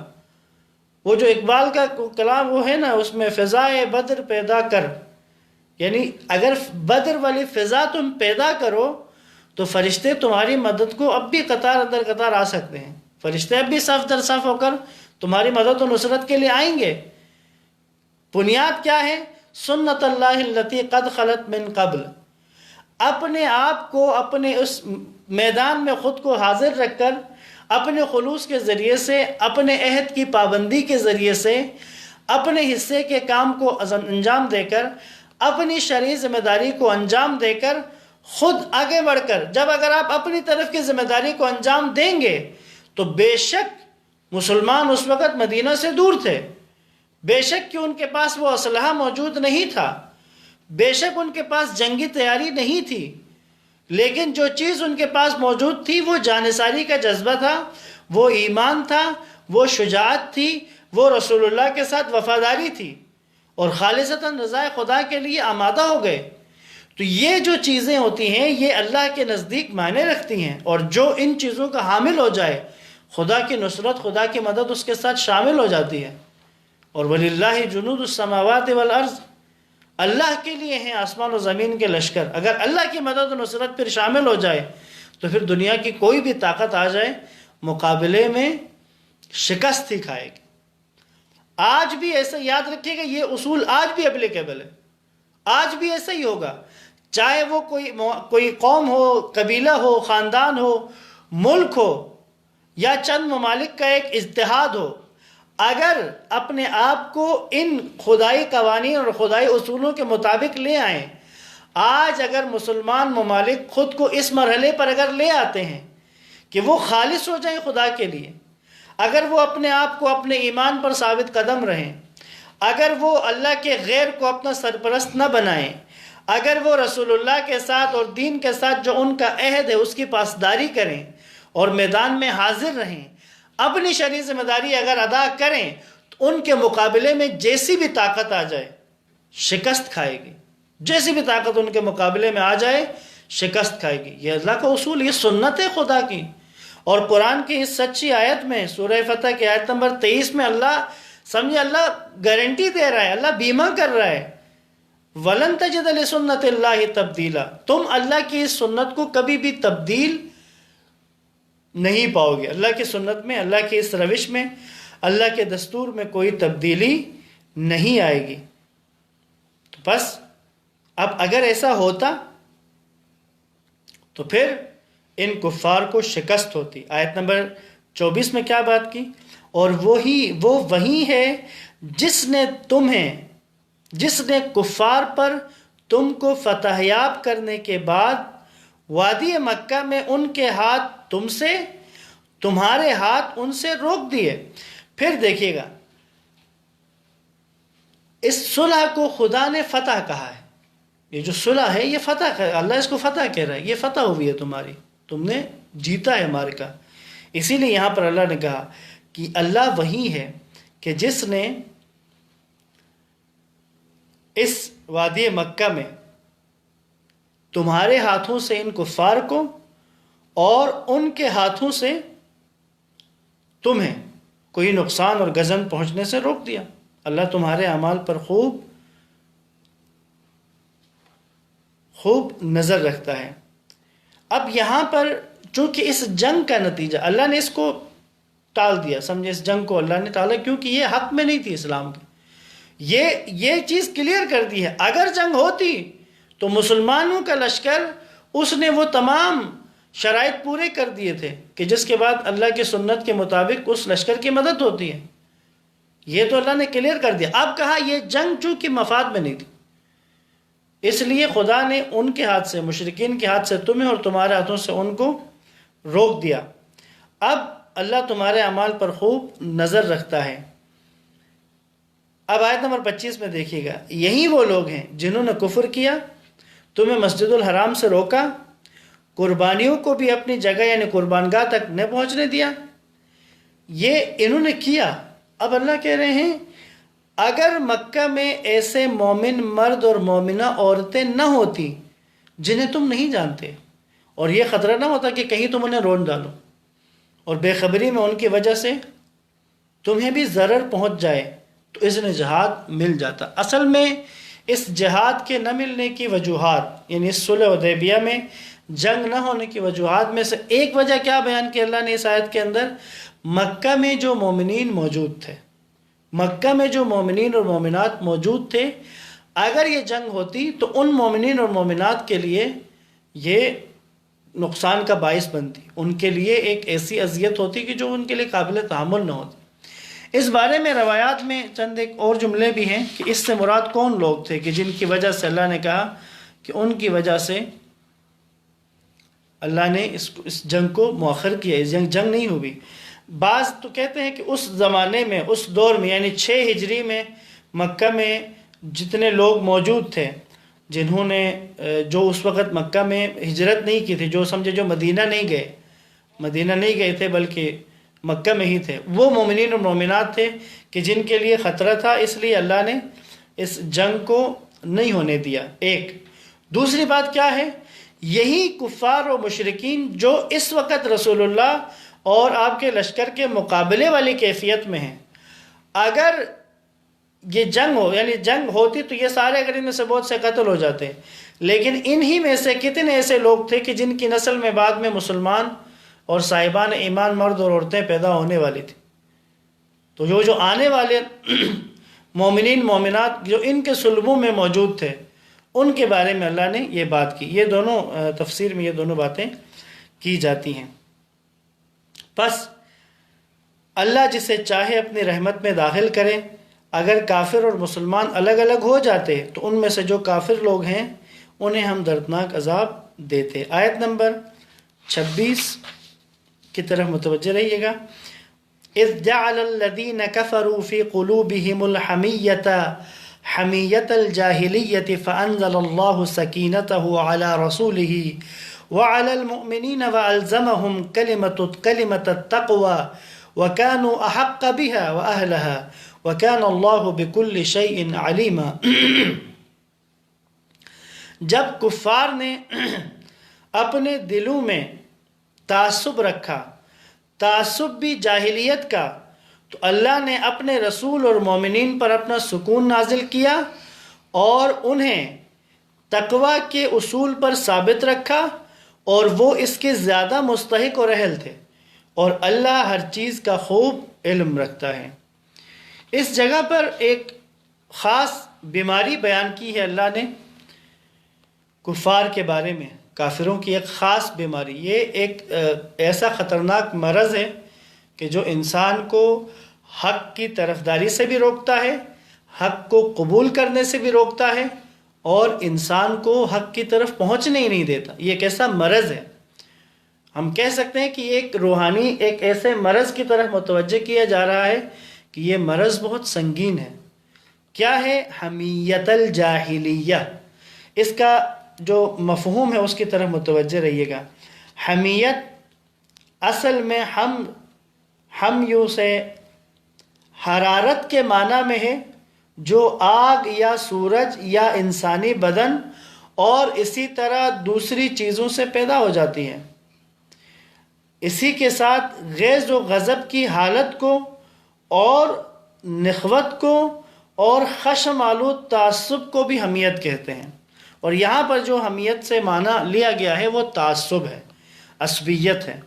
وہ جو اقبال کا کلام وہ ہے نا، اس میں فضائے بدر پیدا کر، یعنی اگر بدر والی فضا تم پیدا کرو تو فرشتے تمہاری مدد کو اب بھی قطار اندر قطار آ سکتے ہیں. فرشتے اب بھی صف در صف ہو کر تمہاری مدد و نصرت کے لیے آئیں گے. بنیاد کیا ہے؟ سنت اللہ التی قد خلت من قبل. اپنے آپ کو اپنے اس میدان میں خود کو حاضر رکھ کر، اپنے خلوص کے ذریعے سے، اپنے عہد کی پابندی کے ذریعے سے، اپنے حصے کے کام کو انجام دے کر، اپنی شرعی ذمہ داری کو انجام دے کر، خود آگے بڑھ کر جب اگر آپ اپنی طرف کی ذمہ داری کو انجام دیں گے تو بے شک مسلمان اس وقت مدینہ سے دور تھے، بے شک کہ ان کے پاس وہ اسلحہ موجود نہیں تھا، بے شک ان کے پاس جنگی تیاری نہیں تھی، لیکن جو چیز ان کے پاس موجود تھی وہ جانثاری کا جذبہ تھا، وہ ایمان تھا، وہ شجاعت تھی، وہ رسول اللہ کے ساتھ وفاداری تھی، اور خالصتاً رضا خدا کے لیے آمادہ ہو گئے. تو یہ جو چیزیں ہوتی ہیں یہ اللہ کے نزدیک معنی رکھتی ہیں، اور جو ان چیزوں کا حامل ہو جائے خدا کی نصرت، خدا کی مدد اس کے ساتھ شامل ہو جاتی ہے. اور وَلِلَّهِ جُنُودُ السَّمَاوَاتِ وَالْأَرْضِ، اللہ کے لیے ہیں آسمان و زمین کے لشکر. اگر اللہ کی مدد و نصرت پھر شامل ہو جائے تو پھر دنیا کی کوئی بھی طاقت آ جائے مقابلے میں شکست ہی کھائے گی. آج بھی ایسا یاد رکھیے گا، یہ اصول آج بھی اپلیکیبل ہے، آج بھی ایسا ہی ہوگا، چاہے وہ کوئی قوم ہو، قبیلہ ہو، خاندان ہو، ملک ہو، یا چند ممالک کا ایک اتحاد ہو. اگر اپنے آپ کو ان خدائی قوانین اور خدائی اصولوں کے مطابق لے آئیں، آج اگر مسلمان ممالک خود کو اس مرحلے پر اگر لے آتے ہیں کہ وہ خالص ہو جائیں خدا کے لیے، اگر وہ اپنے آپ کو اپنے ایمان پر ثابت قدم رہیں، اگر وہ اللہ کے غیر کو اپنا سرپرست نہ بنائیں، اگر وہ رسول اللہ کے ساتھ اور دین کے ساتھ جو ان کا عہد ہے اس کی پاسداری کریں اور میدان میں حاضر رہیں، اپنی شرعی ذمہ داری اگر ادا کریں، تو ان کے مقابلے میں جیسی بھی طاقت آ جائے شکست کھائے گی. جیسی بھی طاقت ان کے مقابلے میں آ جائے شکست کھائے گی. یہ اللہ کا اصول، یہ سنت ہے خدا کی. اور قرآن کی اس سچی آیت میں سورہ فتح کی آیت نمبر 23 میں اللہ سمجھے، اللہ گارنٹی دے رہا ہے، اللہ بیمہ کر رہا ہے، وَلَن تَجِدَ لِسُنَّتِ اللَّهِ تَبْدِيلًا، تم اللہ کی اس سنت کو کبھی بھی تبدیل نہیں پاؤ گے. اللہ کی سنت میں، اللہ کی اس روش میں، اللہ کے دستور میں کوئی تبدیلی نہیں آئے گی. تو بس اب اگر ایسا ہوتا تو پھر ان کفار کو شکست ہوتی. آیت نمبر 24 میں کیا بات کی؟ اور وہ وہی ہے جس نے کفار پر تم کو فتح یاب کرنے کے بعد وادی مکہ میں ان کے ہاتھ تمہارے ہاتھ ان سے روک دیے. پھر دیکھیے گا اس صلح کو خدا نے فتح کہا ہے. یہ جو صلح ہے یہ فتح ہے، اللہ اس کو فتح کہہ رہا ہے، یہ فتح ہوئی ہے تمہاری، تم نے جیتا ہے معرکہ. اسی لیے یہاں پر اللہ نے کہا کہ اللہ وہی ہے کہ جس نے اس وادی مکہ میں تمہارے ہاتھوں سے ان کفار کو اور ان کے ہاتھوں سے تمہیں کوئی نقصان اور غضب پہنچنے سے روک دیا. اللہ تمہارے اعمال پر خوب نظر رکھتا ہے. اب یہاں پر چونکہ اس جنگ کا نتیجہ اللہ نے اس کو ٹال دیا، سمجھے، اس جنگ کو اللہ نے ٹالا کیونکہ یہ حق میں نہیں تھی اسلام کے. یہ چیز کلیئر کر دی ہے، اگر جنگ ہوتی تو مسلمانوں کا لشکر اس نے وہ تمام شرائط پورے کر دیے تھے کہ جس کے بعد اللہ کی سنت کے مطابق اس لشکر کی مدد ہوتی ہے. یہ تو اللہ نے کلیئر کر دیا. اب کہا یہ جنگ چونکہ مفاد میں نہیں تھی، اس لیے خدا نے ان کے ہاتھ سے، مشرکین کے ہاتھ سے تمہیں اور تمہارے ہاتھوں سے ان کو روک دیا. اب اللہ تمہارے اعمال پر خوب نظر رکھتا ہے. اب آیت نمبر 25 میں دیکھیے گا، یہی وہ لوگ ہیں جنہوں نے کفر کیا، تمہیں مسجد الحرام سے روکا، قربانیوں کو بھی اپنی جگہ یعنی قربان گاہ تک نہ پہنچنے دیا. یہ انہوں نے کیا. اب اللہ کہہ رہے ہیں اگر مکہ میں ایسے مومن مرد اور مومنہ عورتیں نہ ہوتی جنہیں تم نہیں جانتے، اور یہ خطرہ نہ ہوتا کہ کہیں تم انہیں رون ڈالو اور بے خبری میں ان کی وجہ سے تمہیں بھی ضرر پہنچ جائے، تو اذن جہاد مل جاتا. اصل میں اس جہاد کے نہ ملنے کی وجوہات، یعنی اس صلح حدیبیہ میں جنگ نہ ہونے کی وجوہات میں سے ایک وجہ کیا بیان کی اللہ نے اس آیت کے اندر؟ مکہ میں جو مومنین موجود تھے، مکہ میں جو مومنین اور مومنات موجود تھے، اگر یہ جنگ ہوتی تو ان مومنین اور مومنات کے لیے یہ نقصان کا باعث بنتی، ان کے لیے ایک ایسی اذیت ہوتی کہ جو ان کے لیے قابل تحمل نہ ہوتی. اس بارے میں روایات میں چند ایک اور جملے بھی ہیں کہ اس سے مراد کون لوگ تھے کہ جن کی وجہ سے اللہ نے کہا کہ ان کی وجہ سے اللہ نے اس جنگ کو مؤخر کیا، اس جنگ نہیں ہوئی. بعض تو کہتے ہیں کہ اس زمانے میں، اس دور میں یعنی 6 ہجری میں مکہ میں جتنے لوگ موجود تھے جنہوں نے جو اس وقت مکہ میں ہجرت نہیں کی تھی، جو سمجھے جو مدینہ نہیں گئے تھے بلکہ مکہ میں ہی تھے، وہ مومنین اور مومنات تھے کہ جن کے لیے خطرہ تھا، اس لیے اللہ نے اس جنگ کو نہیں ہونے دیا. ایک دوسری بات کیا ہے، یہی کفار و مشرکین جو اس وقت رسول اللہ اور آپ کے لشکر کے مقابلے والی کیفیت میں ہیں، اگر یہ جنگ ہو یعنی جنگ ہوتی تو یہ سارے اگر ان میں سے بہت سے قتل ہو جاتے، لیکن انہی میں سے کتنے ایسے لوگ تھے کہ جن کی نسل میں بعد میں مسلمان اور صاحبان ایمان مرد اور عورتیں پیدا ہونے والی تھی. تو جو آنے والے مومنین مومنات جو ان کے صلبوں میں موجود تھے، ان کے بارے میں اللہ نے یہ بات کی. یہ دونوں تفسیر میں یہ دونوں باتیں کی جاتی ہیں. بس اللہ جسے چاہے اپنی رحمت میں داخل کرے. اگر کافر اور مسلمان الگ الگ ہو جاتے تو ان میں سے جو کافر لوگ ہیں انہیں ہم دردناک عذاب دیتے. آیت نمبر 26 کی طرف متوجہ رہیے گا. اذ جعل الذین کفروا فی قلوبہم الحمیۃ حمیۃ الجاہلیۃ فانزل اللہ سکینتہ علی رسولہ وعلى المؤمنین وألزمهم کلمۃ التقوى وكانوا احق بها واهلها وكان اللہ بكل شیء علیما. جب کفار نے اپنے دلوں میں تعصب رکھا، تعصب بھی جاہلیت کا، تو اللہ نے اپنے رسول اور مومنین پر اپنا سکون نازل کیا اور انہیں تقوی کے اصول پر ثابت رکھا، اور وہ اس کے زیادہ مستحق اور اہل تھے، اور اللہ ہر چیز کا خوب علم رکھتا ہے. اس جگہ پر ایک خاص بیماری بیان کی ہے اللہ نے کفار کے بارے میں، کافروں کی ایک خاص بیماری. یہ ایک ایسا خطرناک مرض ہے کہ جو انسان کو حق کی طرفداری سے بھی روکتا ہے، حق کو قبول کرنے سے بھی روکتا ہے، اور انسان کو حق کی طرف پہنچنے ہی نہیں دیتا. یہ ایک ایسا مرض ہے. ہم کہہ سکتے ہیں کہ ایک روحانی ایک ایسے مرض کی طرف متوجہ کیا جا رہا ہے کہ یہ مرض بہت سنگین ہے. کیا ہے؟ حمیت الجاہلیہ. اس کا جو مفہوم ہے اس کی طرف متوجہ رہیے گا. حمیت اصل میں حمیوں سے حرارت کے معنی میں ہے، جو آگ یا سورج یا انسانی بدن اور اسی طرح دوسری چیزوں سے پیدا ہو جاتی ہیں. اسی کے ساتھ غیظ و غضب کی حالت کو اور نخوت کو اور خشم آلود تعصب کو بھی حمیت کہتے ہیں. اور یہاں پر جو حمیت سے معنی لیا گیا ہے وہ تعصب ہے، عصبیت ہے.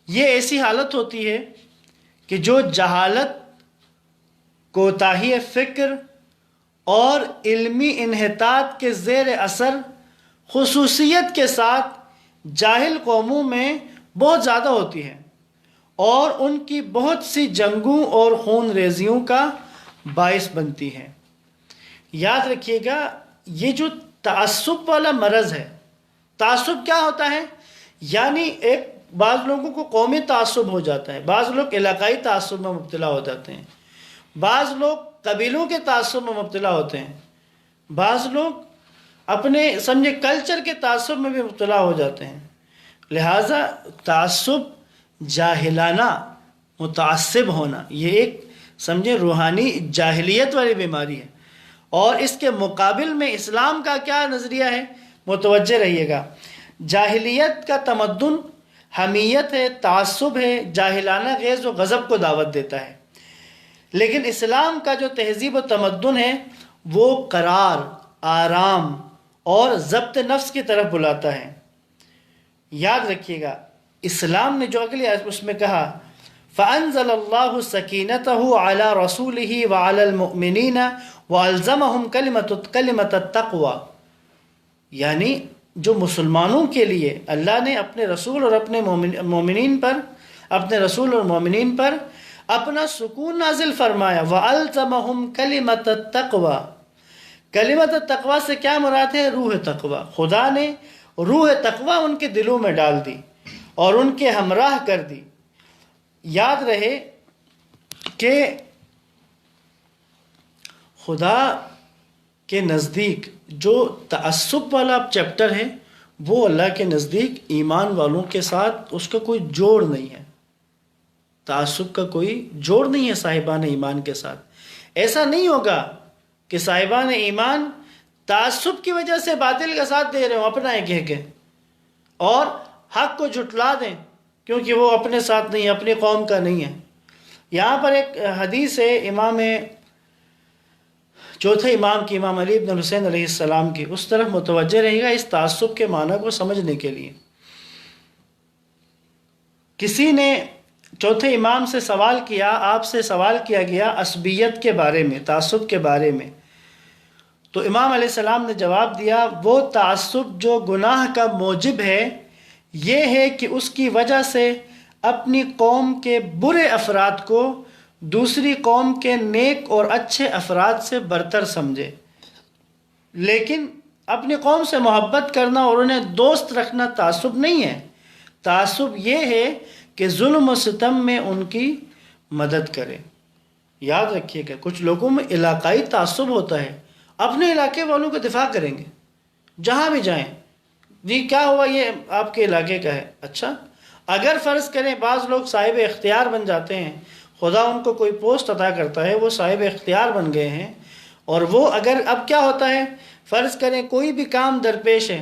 یہ ایسی حالت ہوتی ہے کہ جو جہالت، کوتاہی فکر اور علمی انحطاط کے زیر اثر خصوصیت کے ساتھ جاہل قوموں میں بہت زیادہ ہوتی ہے اور ان کی بہت سی جنگوں اور خون ریزیوں کا باعث بنتی ہے۔ یاد رکھیے گا، یہ جو تعصب والا مرض ہے، تعصب کیا ہوتا ہے؟ یعنی بعض لوگوں کو قومی تعصب ہو جاتا ہے، بعض لوگ علاقائی تعصب میں مبتلا ہو جاتے ہیں، بعض لوگ قبیلوں کے تعصب میں مبتلا ہوتے ہیں، بعض لوگ اپنے سمجھے کلچر کے تعصب میں بھی مبتلا ہو جاتے ہیں۔ لہٰذا تعصب جاہلانہ متعصب ہونا یہ ایک سمجھے روحانی جاہلیت والی بیماری ہے، اور اس کے مقابل میں اسلام کا کیا نظریہ ہے؟ متوجہ رہیے گا۔ جاہلیت کا تمدن حمیت ہے، تعصب ہے، جاہلانہ غیظ و غضب کو دعوت دیتا ہے، لیکن اسلام کا جو تہذیب و تمدن ہے وہ قرار، آرام اور ضبط نفس کی طرف بلاتا ہے۔ یاد رکھیے گا، اسلام نے جو اگلی آیت اس میں کہا فَأَنزَلَ اللَّهُ سَكِينَتَهُ عَلَى رَسُولِهِ وَعَلَى الْمُؤْمِنِينَ وَأَلْزَمَهُمْ كَلِمَةَ التَّقْوَى، یعنی جو مسلمانوں کے لیے اللہ نے اپنے رسول اور اپنے مومنین پر اپنا سکون نازل فرمایا۔ وَأَلْزَمَهُمْ كَلِمَةَ التَّقْوَى، کلمت التقوی سے کیا مراد ہے؟ روح تقوی۔ خدا نے روح تقوی ان کے دلوں میں ڈال دی اور ان کے ہمراہ کر دی۔ یاد رہے کہ خدا کے نزدیک جو تعصب والا چیپٹر ہے وہ اللہ کے نزدیک ایمان والوں کے ساتھ اس کا کوئی جوڑ نہیں ہے، تعصب کا کوئی جوڑ نہیں ہے صاحبان ایمان کے ساتھ۔ ایسا نہیں ہوگا کہ صاحبان ایمان تعصب کی وجہ سے باطل کا ساتھ دے رہے ہوں اپنا ہے کہہ کے، اور حق کو جھٹلا دیں کیونکہ وہ اپنے ساتھ نہیں، اپنی قوم کا نہیں ہے۔ یہاں پر ایک حدیث ہے چوتھے امام کی، امام علی بن حسین علیہ السلام کی، اس طرف متوجہ رہے گا اس تعصب کے معنی کو سمجھنے کے لیے۔ کسی نے چوتھے امام سے سوال کیا، آپ سے سوال کیا گیا عصبیت کے بارے میں، تعصب کے بارے میں، تو امام علیہ السلام نے جواب دیا وہ تعصب جو گناہ کا موجب ہے یہ ہے کہ اس کی وجہ سے اپنی قوم کے برے افراد کو دوسری قوم کے نیک اور اچھے افراد سے برتر سمجھے، لیکن اپنی قوم سے محبت کرنا اور انہیں دوست رکھنا تعصب نہیں ہے۔ تعصب یہ ہے کہ ظلم و ستم میں ان کی مدد کرے۔ یاد رکھیے کہ کچھ لوگوں میں علاقائی تعصب ہوتا ہے، اپنے علاقے والوں کا دفاع کریں گے جہاں بھی جائیں، جی کیا ہوا یہ آپ کے علاقے کا ہے، اچھا اگر فرض کریں بعض لوگ صاحب اختیار بن جاتے ہیں، خدا ان کو کوئی پوسٹ عطا کرتا ہے، وہ صاحب اختیار بن گئے ہیں، اور وہ اگر اب کیا ہوتا ہے فرض کریں کوئی بھی کام درپیش ہے،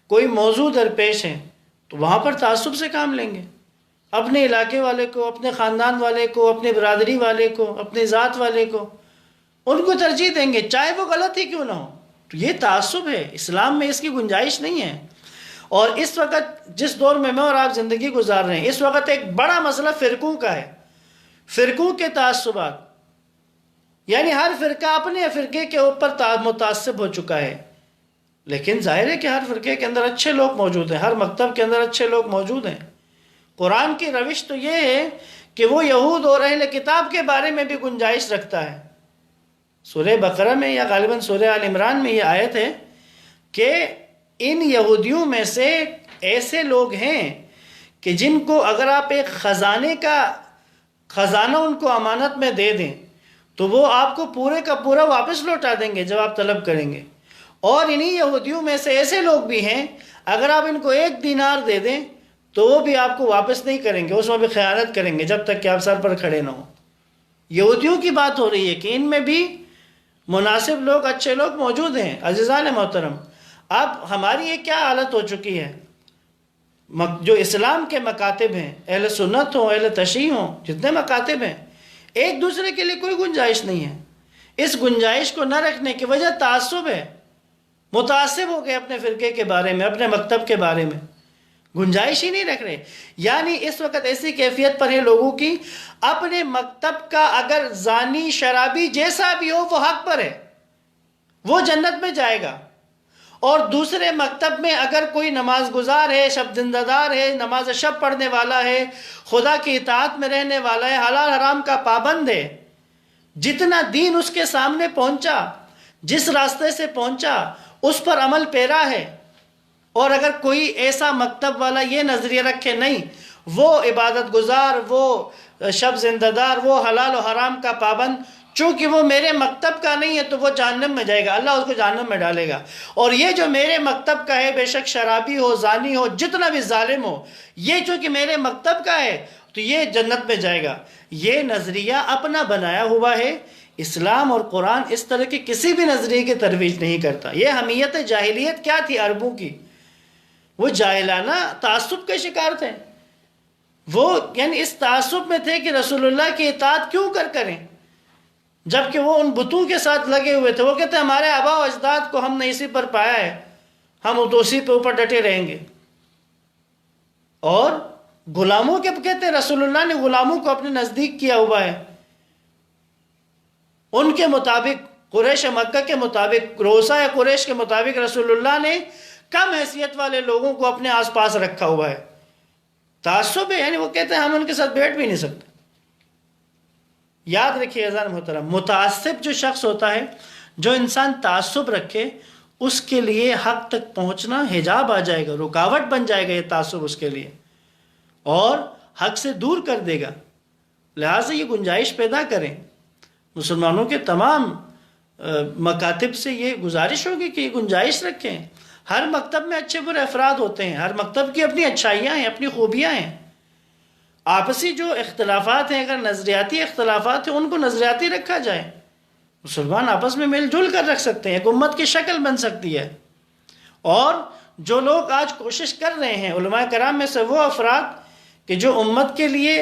کوئی موضوع درپیش ہے، تو وہاں پر تعصب سے کام لیں گے، اپنے علاقے والے کو، اپنے خاندان والے کو، اپنے برادری والے کو، اپنے ذات والے کو، ان کو ترجیح دیں گے چاہے وہ غلط ہی کیوں نہ ہو۔ تو یہ تعصب ہے، اسلام میں اس کی گنجائش نہیں ہے۔ اور اس وقت جس دور میں اور آپ زندگی گزار رہے ہیں، اس وقت ایک بڑا مسئلہ فرقوں کا ہے، فرقوں کے تعصبات، یعنی ہر فرقہ اپنے فرقے کے اوپر متعصب ہو چکا ہے۔ لیکن ظاہر ہے کہ ہر فرقے کے اندر اچھے لوگ موجود ہیں، ہر مکتب کے اندر اچھے لوگ موجود ہیں۔ قرآن کی روش تو یہ ہے کہ وہ یہود اور اہل کتاب کے بارے میں بھی گنجائش رکھتا ہے۔ سورہ بقرہ میں یا غالباً سورہ آل عمران میں یہ آیت ہے کہ ان یہودیوں میں سے ایسے لوگ ہیں کہ جن کو اگر آپ ایک خزانہ ان کو امانت میں دے دیں تو وہ آپ کو پورے کا پورا واپس لوٹا دیں گے جب آپ طلب کریں گے، اور انہی یہودیوں میں سے ایسے لوگ بھی ہیں اگر آپ ان کو 1 دینار دے دیں تو وہ بھی آپ کو واپس نہیں کریں گے، اس میں بھی خیانت کریں گے جب تک کہ آپ سر پر کھڑے نہ ہوں۔ یہودیوں کی بات ہو رہی ہے کہ ان میں بھی مناسب لوگ، اچھے لوگ موجود ہیں۔ عزیزان محترم، اب ہماری یہ کیا حالت ہو چکی ہے، جو اسلام کے مکاتب ہیں، اہل سنت ہوں، اہل تشیع ہوں، جتنے مکاتب ہیں، ایک دوسرے کے لیے کوئی گنجائش نہیں ہے۔ اس گنجائش کو نہ رکھنے کی وجہ تعصب ہے، متعصب ہو گئے اپنے فرقے کے بارے میں، اپنے مکتب کے بارے میں، گنجائش ہی نہیں رکھ رہے۔ یعنی اس وقت ایسی کیفیت پر ہے لوگوں کی، اپنے مکتب کا اگر زانی، شرابی جیسا بھی ہو وہ حق پر ہے، وہ جنت میں جائے گا. اور دوسرے مکتب میں اگر کوئی نماز گزار ہے، شب زندہ دار ہے، نماز شب پڑھنے والا ہے، خدا کی اطاعت میں رہنے والا ہے، حلال حرام کا پابند ہے، جتنا دین اس کے سامنے پہنچا، جس راستے سے پہنچا اس پر عمل پیرا ہے. اور اگر کوئی ایسا مکتب والا یہ نظریہ رکھے نہیں، وہ عبادت گزار، وہ شب زندہ دار، وہ حلال و حرام کا پابند، چونکہ وہ میرے مکتب کا نہیں ہے تو وہ جہنم میں جائے گا، اللہ اس کو جہنم میں ڈالے گا. اور یہ جو میرے مکتب کا ہے، بے شک شرابی ہو، زانی ہو، جتنا بھی ظالم ہو، یہ چونکہ میرے مکتب کا ہے تو یہ جنت میں جائے گا. یہ نظریہ اپنا بنایا ہوا ہے. اسلام اور قرآن اس طرح کے کسی بھی نظریے کی ترویج نہیں کرتا. یہ حمیت جاہلیت کیا تھی عربوں کی؟ وہ جاہلانہ تعصب کے شکار تھے. وہ یعنی اس تعصب میں تھے کہ رسول اللہ کی اطاعت کیوں کریں، جبکہ وہ ان بتوں کے ساتھ لگے ہوئے تھے. وہ کہتے ہیں ہمارے آبا و اجداد کو ہم نے اسی پر پایا ہے، ہم اسی پہ اوپر ڈٹے رہیں گے. اور غلاموں کے کہتے ہیں رسول اللہ نے غلاموں کو اپنے نزدیک کیا ہوا ہے. ان کے مطابق، قریش مکہ کے مطابق، روسا قریش کے مطابق رسول اللہ نے کم حیثیت والے لوگوں کو اپنے آس پاس رکھا ہوا ہے. تعصب ہے، یعنی وہ کہتے ہیں ہم ان کے ساتھ بیٹھ بھی نہیں سکتے. یاد رکھیے عزیزان محترم، متعصب جو شخص ہوتا ہے، جو انسان تعصب رکھے، اس کے لیے حق تک پہنچنا حجاب آ جائے گا، رکاوٹ بن جائے گا یہ تعصب اس کے لیے، اور حق سے دور کر دے گا. لہٰذا یہ گنجائش پیدا کریں. مسلمانوں کے تمام مکاتب سے یہ گزارش ہوگی کہ یہ گنجائش رکھیں. ہر مکتب میں اچھے برے افراد ہوتے ہیں، ہر مکتب کی اپنی اچھائیاں ہیں، اپنی خوبیاں ہیں. آپسی جو اختلافات ہیں، اگر نظریاتی اختلافات ہیں، ان کو نظریاتی رکھا جائے. مسلمان آپس میں مل جل کر رکھ سکتے ہیں، ایک امت کی شکل بن سکتی ہے. اور جو لوگ آج کوشش کر رہے ہیں، علماء کرام میں سے وہ افراد کہ جو امت کے لیے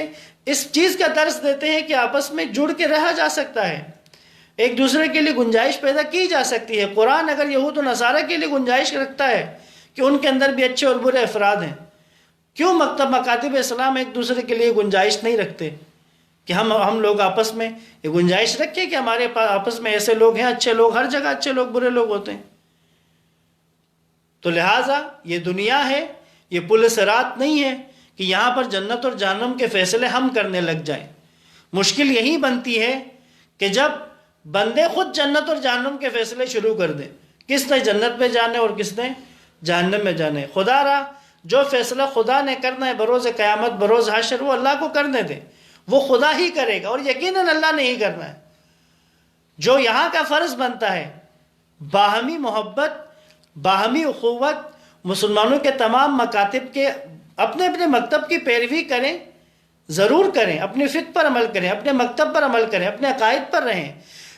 اس چیز کا درس دیتے ہیں کہ آپس میں جڑ کے رہا جا سکتا ہے، ایک دوسرے کے لیے گنجائش پیدا کی جا سکتی ہے. قرآن اگر یہود و نصارہ کے لیے گنجائش رکھتا ہے کہ ان کے اندر بھی اچھے اور برے افراد ہیں، کیوں مکاتب اسلام ایک دوسرے کے لیے گنجائش نہیں رکھتے کہ ہم لوگ آپس میں یہ گنجائش رکھیں کہ ہمارے پاس آپس میں ایسے لوگ ہیں، اچھے لوگ، ہر جگہ اچھے لوگ برے لوگ ہوتے ہیں. تو لہٰذا یہ دنیا ہے، یہ پل صراط نہیں ہے کہ یہاں پر جنت اور جہنم کے فیصلے ہم کرنے لگ جائیں. مشکل یہی بنتی ہے کہ جب بندے خود جنت اور جہنم کے فیصلے شروع کر دیں، کس نے جنت میں جانے اور کس نے جہنم میں جانے. خدا را جو فیصلہ خدا نے کرنا ہے بروز قیامت، بروز حشر، وہ اللہ کو کرنے دیں، وہ خدا ہی کرے گا، اور یقیناً اللہ نے ہی کرنا ہے. جو یہاں کا فرض بنتا ہے، باہمی محبت، باہمی اخوت، مسلمانوں کے تمام مکاتب کے اپنے اپنے مکتب کی پیروی کریں، ضرور کریں، اپنی فکر پر عمل کریں، اپنے مکتب پر عمل کریں، اپنے عقائد پر رہیں.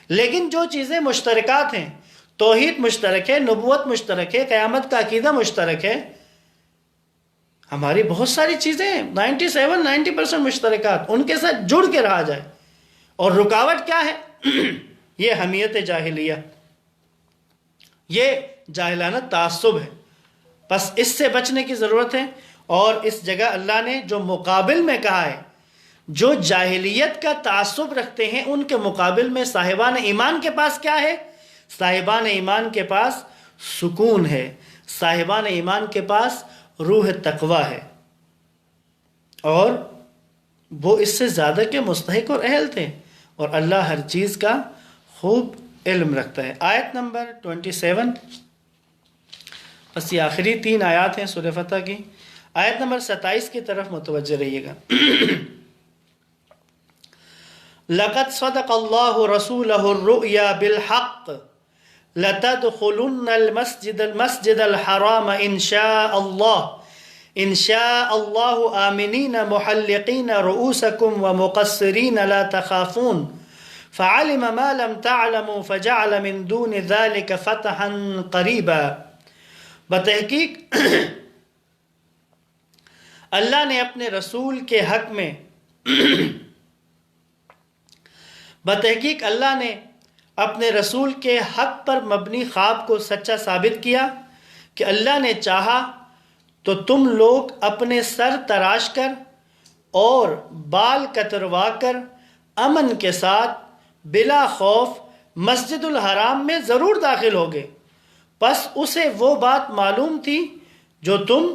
لیکن جو چیزیں مشترکات ہیں، توحید مشترک ہے، نبوت مشترک ہے، قیامت کا عقیدہ مشترک ہے، ہماری بہت ساری چیزیں 97-90% مشترکات، ان کے ساتھ جڑ کے رہا جائے. اور رکاوٹ کیا ہے؟ یہ حمیت جاہلیہ، یہ جاہلانہ تعصب ہے. بس اس سے بچنے کی ضرورت ہے. اور اس جگہ اللہ نے جو مقابل میں کہا ہے، جو جاہلیت کا تعصب رکھتے ہیں ان کے مقابل میں صاحبان ایمان کے پاس کیا ہے؟ صاحبان ایمان کے پاس سکون ہے، صاحبان ایمان کے پاس روح تقوی ہے، اور وہ اس سے زیادہ کے مستحق اور اہل تھے. اور اللہ ہر چیز کا خوب علم رکھتا ہے. آیت نمبر 27، بس یہ آخری 3 آیات ہیں سورہ فتح کی. آیت نمبر 27 کی طرف متوجہ رہیے گا. لَقَدْ صَدَقَ اللَّهُ رَسُولَهُ الرُّؤْيَا بِالْحَقِّ لَتَدْخُلُنَّ الْمَسْجِدَ الْحَرَامَ إِنْ شَاءَ اللَّهُ آمِنِينَ مُحَلِّقِينَ رُؤُوسَكُمْ وَمُقَصِّرِينَ لَا تَخَافُونَ فَعَلِمَ مَا لَمْ تَعْلَمُوا فَجَعَلَ مِن دُونِ ذَلِكَ فَتْحًا قَرِيبًا. بتحقیق اللہ نے اپنے رسول کے حق میں بتحقیق اللہ نے اپنے رسول کے حق پر مبنی خواب کو سچا ثابت کیا کہ اللہ نے چاہا تو تم لوگ اپنے سر تراش کر اور بال کتروا کر امن کے ساتھ بلا خوف مسجد الحرام میں ضرور داخل ہوگے، پس اسے وہ بات معلوم تھی جو تم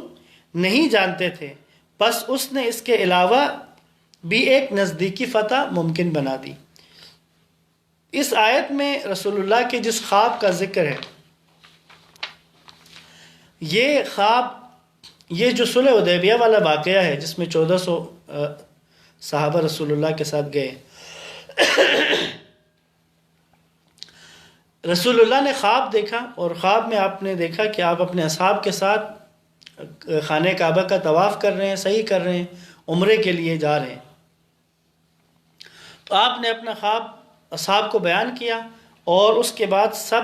نہیں جانتے تھے، پس اس نے اس کے علاوہ بھی ایک نزدیکی فتح ممکن بنا دی۔ اس آیت میں رسول اللہ کے جس خواب کا ذکر ہے، یہ خواب، یہ جو صلح حدیبیہ والا واقعہ ہے جس میں 1400 صحابہ رسول اللہ کے ساتھ گئے، رسول اللہ نے خواب دیکھا، اور خواب میں آپ نے دیکھا کہ آپ اپنے اصحاب کے ساتھ خانہ کعبہ کا طواف کر رہے ہیں، صحیح کر رہے ہیں، عمرے کے لیے جا رہے ہیں۔ تو آپ نے اپنا خواب اصحاب کو بیان کیا، اور اس کے بعد سب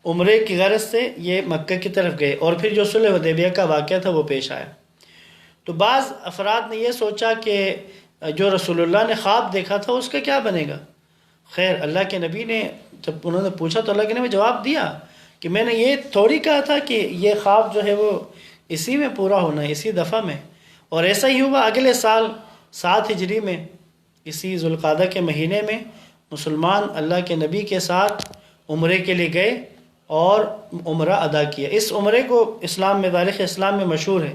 عمرے کی غرض سے یہ مکہ کی طرف گئے، اور پھر جو صلح حدیبیہ کا واقعہ تھا وہ پیش آیا۔ تو بعض افراد نے یہ سوچا کہ جو رسول اللہ نے خواب دیکھا تھا اس کا کیا بنے گا؟ خیر، اللہ کے نبی نے جب انہوں نے پوچھا تو اللہ کے نبی جواب دیا کہ میں نے یہ تھوڑی کہا تھا کہ یہ خواب جو ہے وہ اسی میں پورا ہونا ہے، اسی دفعہ میں۔ اور ایسا ہی ہوا، اگلے سال 7 ہجری میں اسی ذوالقعدہ کے مہینے میں مسلمان اللہ کے نبی کے ساتھ عمرے کے لیے گئے اور عمرہ ادا کیا۔ اس عمرے کو اسلام میں، تاریخ اسلام میں مشہور ہے،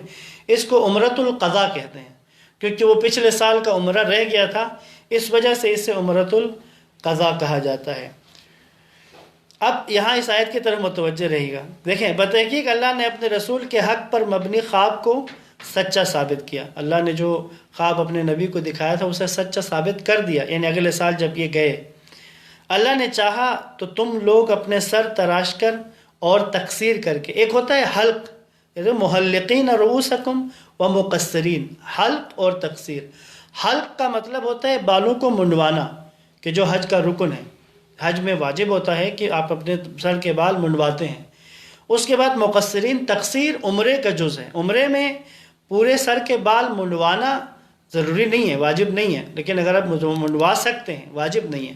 اس کو عمرۃ القضاء کہتے ہیں، کیونکہ وہ پچھلے سال کا عمرہ رہ گیا تھا، اس وجہ سے اسے عمرۃ القضاء کہا جاتا ہے۔ اب یہاں اس آیت کی طرف متوجہ رہے گا۔ دیکھیں، بتحقیق اللہ نے اپنے رسول کے حق پر مبنی خواب کو سچا ثابت کیا۔ اللہ نے جو خواب اپنے نبی کو دکھایا تھا اسے سچا ثابت کر دیا، یعنی اگلے سال جب یہ گئے۔ اللہ نے چاہا تو تم لوگ اپنے سر تراش کر اور تقصیر کر کے، ایک ہوتا ہے حلق، محلقین رؤوسکم و مقصرین، حلق اور تقصیر۔ حلق کا مطلب ہوتا ہے بالوں کو منڈوانا، کہ جو حج کا رکن ہے، حج میں واجب ہوتا ہے کہ آپ اپنے سر کے بال منڈواتے ہیں۔ اس کے بعد مقصرین، تقصیر عمرے کا جز ہے۔ عمرے میں پورے سر کے بال منڈوانا ضروری نہیں ہے، واجب نہیں ہے، لیکن اگر آپ منڈوا سکتے ہیں، واجب نہیں ہے۔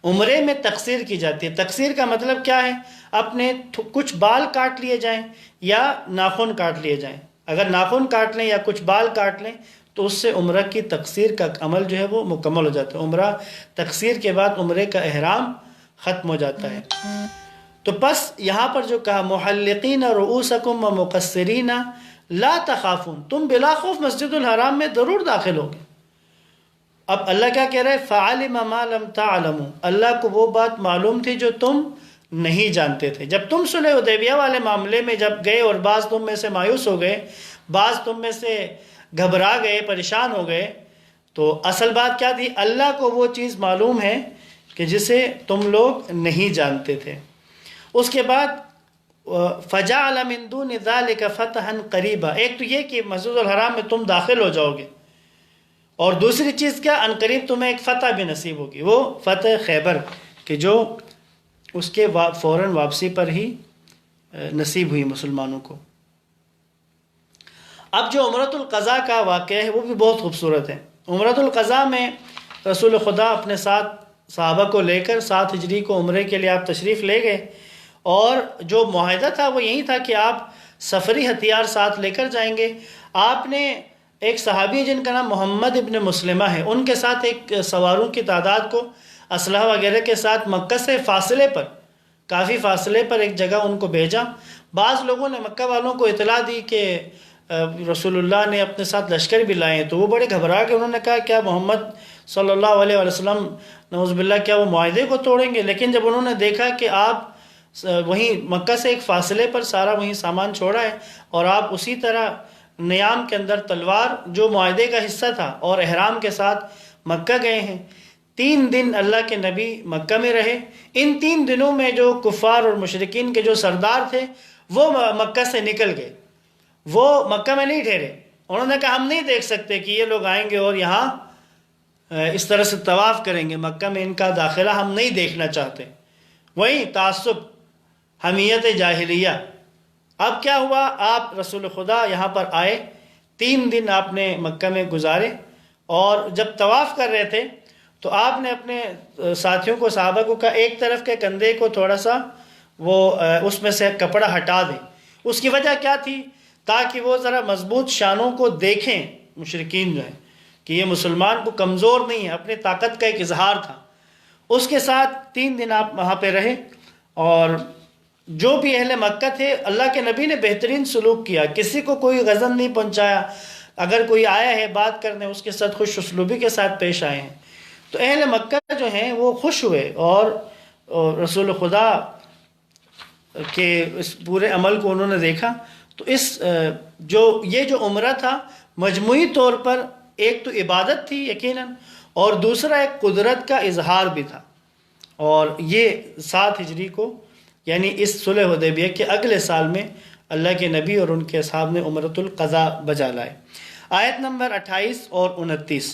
عمرے میں تقصیر کی جاتی ہے۔ تقصیر کا مطلب کیا ہے؟ اپنے کچھ بال کاٹ لیے جائیں یا ناخن کاٹ لیے جائیں۔ اگر ناخن کاٹ لیں یا کچھ بال کاٹ لیں تو اس سے عمرہ کی تقصیر کا عمل جو ہے وہ مکمل ہو جاتا ہے۔ عمرہ تقصیر کے بعد عمرے کا احرام ختم ہو جاتا ہے۔ تو پس یہاں پر جو کہا محلقین رؤوسکم و مقصرین لا تخافون، تم بلا خوف مسجد الحرام میں ضرور داخل ہوگے۔ اب اللہ کیا کہہ رہے؟ فعلم ما لم تعلموا، اللہ کو وہ بات معلوم تھی جو تم نہیں جانتے تھے۔ جب تم صلح حدیبیہ والے معاملے میں جب گئے اور بعض تم میں سے مایوس ہو گئے، بعض تم میں سے گھبرا گئے، پریشان ہو گئے، تو اصل بات کیا تھی؟ اللہ کو وہ چیز معلوم ہے کہ جسے تم لوگ نہیں جانتے تھے۔ اس کے بعد فجعل من دون ذلك فتحا قریبا، ایک تو یہ کہ مسجد الحرام میں تم داخل ہو جاؤ گے، اور دوسری چیز کیا؟ عنقریب تمہیں ایک فتح بھی نصیب ہوگی، وہ فتح خیبر، کہ جو اس کے فوراً واپسی پر ہی نصیب ہوئی مسلمانوں کو۔ اب جو عمرۃ القضاء کا واقعہ ہے وہ بھی بہت خوبصورت ہے۔ عمرۃ القضاء میں رسول خدا اپنے ساتھ صحابہ کو لے کر 7 ہجری کو عمرے کے لیے آپ تشریف لے گئے، اور جو معاہدہ تھا وہ یہی تھا کہ آپ سفری ہتھیار ساتھ لے کر جائیں گے۔ آپ نے ایک صحابی جن کا نام محمد ابن مسلمہ ہے، ان کے ساتھ ایک سواروں کی تعداد کو اسلحہ وغیرہ کے ساتھ مکہ سے فاصلے پر، کافی فاصلے پر ایک جگہ ان کو بھیجا۔ بعض لوگوں نے مکہ والوں کو اطلاع دی کہ رسول اللہ نے اپنے ساتھ لشکر بھی لائے ہیں، تو وہ بڑے گھبرا کے انہوں نے کہا کیا محمد صلی اللہ علیہ وسلم نعوذ باللہ کیا وہ معاہدے کو توڑیں گے؟ لیکن جب انہوں نے دیکھا کہ آپ وہیں مکہ سے ایک فاصلے پر سارا وہیں سامان چھوڑا ہے، اور آپ اسی طرح نیام کے اندر تلوار جو معاہدے کا حصہ تھا اور احرام کے ساتھ مکہ گئے ہیں، 3 دن اللہ کے نبی مکہ میں رہے۔ ان 3 دنوں میں جو کفار اور مشرکین کے جو سردار تھے وہ مکہ سے نکل گئے، وہ مکہ میں نہیں ٹھہرے۔ انہوں نے کہا ہم نہیں دیکھ سکتے کہ یہ لوگ آئیں گے اور یہاں اس طرح سے طواف کریں گے، مکہ میں ان کا داخلہ ہم نہیں دیکھنا چاہتے۔ وہی تعصب، حمیت جاہلیہ۔ اب کیا ہوا؟ آپ رسول خدا یہاں پر آئے، 3 دن آپ نے مکہ میں گزارے، اور جب طواف کر رہے تھے تو آپ نے اپنے ساتھیوں کو، صحابہ کو کہا ایک طرف کے کندھے کو تھوڑا سا وہ اس میں سے کپڑا ہٹا دیں۔ اس کی وجہ کیا تھی؟ تاکہ وہ ذرا مضبوط شانوں کو دیکھیں، مشرکین جو ہیں، کہ یہ مسلمان کو کمزور نہیں ہے، اپنے طاقت کا ایک اظہار تھا۔ اس کے ساتھ 3 دن آپ وہاں پہ رہے، اور جو بھی اہل مکہ تھے اللہ کے نبی نے بہترین سلوک کیا، کسی کو کوئی غضب نہیں پہنچایا، اگر کوئی آیا ہے بات کرنے اس کے ساتھ خوش اسلوبی کے ساتھ پیش آئے ہیں، تو اہل مکہ جو ہیں وہ خوش ہوئے، اور رسول خدا کے اس پورے عمل کو انہوں نے دیکھا۔ تو یہ جو عمرہ تھا مجموعی طور پر ایک تو عبادت تھی یقیناً، اور دوسرا ایک قدرت کا اظہار بھی تھا، اور یہ 7 ہجری کو یعنی اس صلح حدیبیہ کے اگلے سال میں اللہ کے نبی اور ان کے اصحاب نے عمرۃ القضاء بجا لائے۔ آیت نمبر 28 اور 29،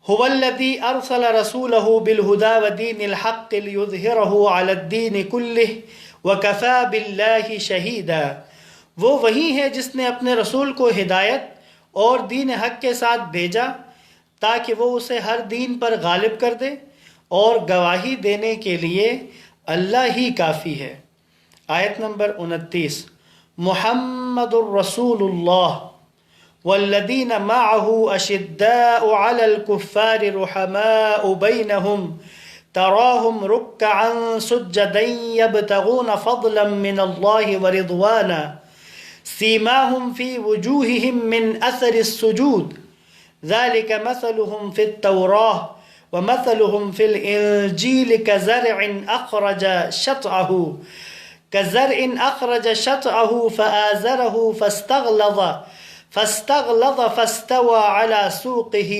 هو الذي ارسل رسوله بالهدى ودين الحق ليظهره على الدين كله وكفى بالله شهيدا، وہ وہی ہے جس نے اپنے رسول کو ہدایت اور دین حق کے ساتھ بھیجا تاکہ وہ اسے ہر دین پر غالب کر دے، اور گواہی دینے کے لیے اللہ ہی کافی ہے۔ آیت نمبر 29، محمد الرسول اللہ والذین معه اشداء علی الکفار رحماء بینہم تراہم رکعا سجدا یبتغون فضلا من اللہ ورضوانا سیماہم فی وجوہہم من اثر السجود ذلك مثلهم في التوراة ومثلهم في الإنجيل كزرع أخرج شطأه فآزره فاستغلظ فاستوى على سوقه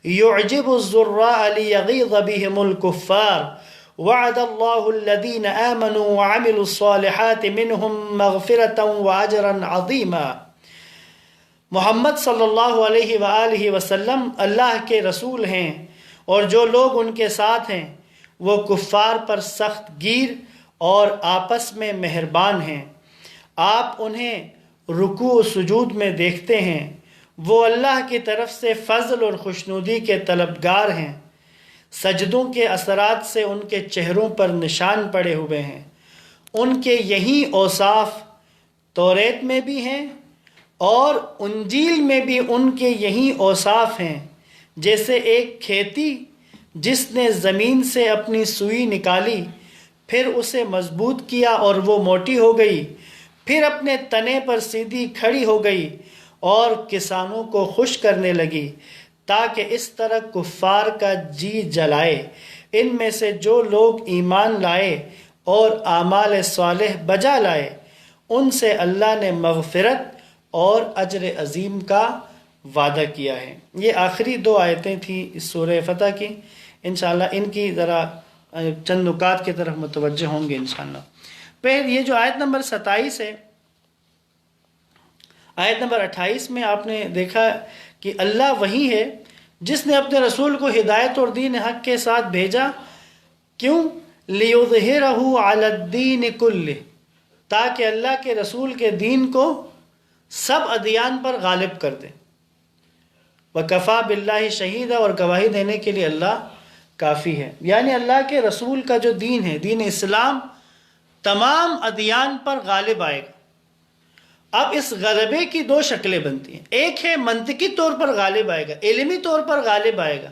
يعجب الزراع ليغيظ بهم الكفار وعد الله الذين آمنوا وعملوا الصالحات منهم مغفرة وأجرا عظيما۔ محمد صلی اللہ علیہ وآلہ وسلم اللہ کے رسول ہیں، اور جو لوگ ان کے ساتھ ہیں وہ کفار پر سخت گیر اور آپس میں مہربان ہیں۔ آپ انہیں رکوع و سجود میں دیکھتے ہیں، وہ اللہ کی طرف سے فضل اور خوشنودی کے طلبگار ہیں، سجدوں کے اثرات سے ان کے چہروں پر نشان پڑے ہوئے ہیں۔ ان کے یہی اوصاف توریت میں بھی ہیں اور انجیل میں بھی ان کے یہی اوصاف ہیں، جیسے ایک کھیتی جس نے زمین سے اپنی سوئی نکالی، پھر اسے مضبوط کیا اور وہ موٹی ہو گئی، پھر اپنے تنے پر سیدھی کھڑی ہو گئی اور کسانوں کو خوش کرنے لگی، تاکہ اس طرح کفار کا جی جلائے۔ ان میں سے جو لوگ ایمان لائے اور اعمال صالح بجا لائے، ان سے اللہ نے مغفرت اور اجر عظیم کا وعدہ کیا ہے۔ یہ آخری 2 آیتیں تھیں اس سورہ فتح کی، انشاءاللہ ان کی ذرا چند نکات کی طرف متوجہ ہوں گے انشاءاللہ۔ پھر یہ جو آیت نمبر 27 ہے، آیت نمبر 28 میں آپ نے دیکھا کہ اللہ وہی ہے جس نے اپنے رسول کو ہدایت اور دین حق کے ساتھ بھیجا، کیوں؟ لِيُظْهِرَهُ عَلَى الدِّينِ كُلِّهِ، تاکہ اللہ کے رسول کے دین کو سب ادیان پر غالب کر دے۔ وَكَفَى بِاللَّهِ شَهِيدًا، اور گواہی دینے کے لیے اللہ کافی ہے، یعنی اللہ کے رسول کا جو دین ہے، دین اسلام، تمام ادیان پر غالب آئے گا۔ اب اس غلبے کی 2 شکلیں بنتی ہیں، ایک ہے منطقی طور پر غالب آئے گا، علمی طور پر غالب آئے گا،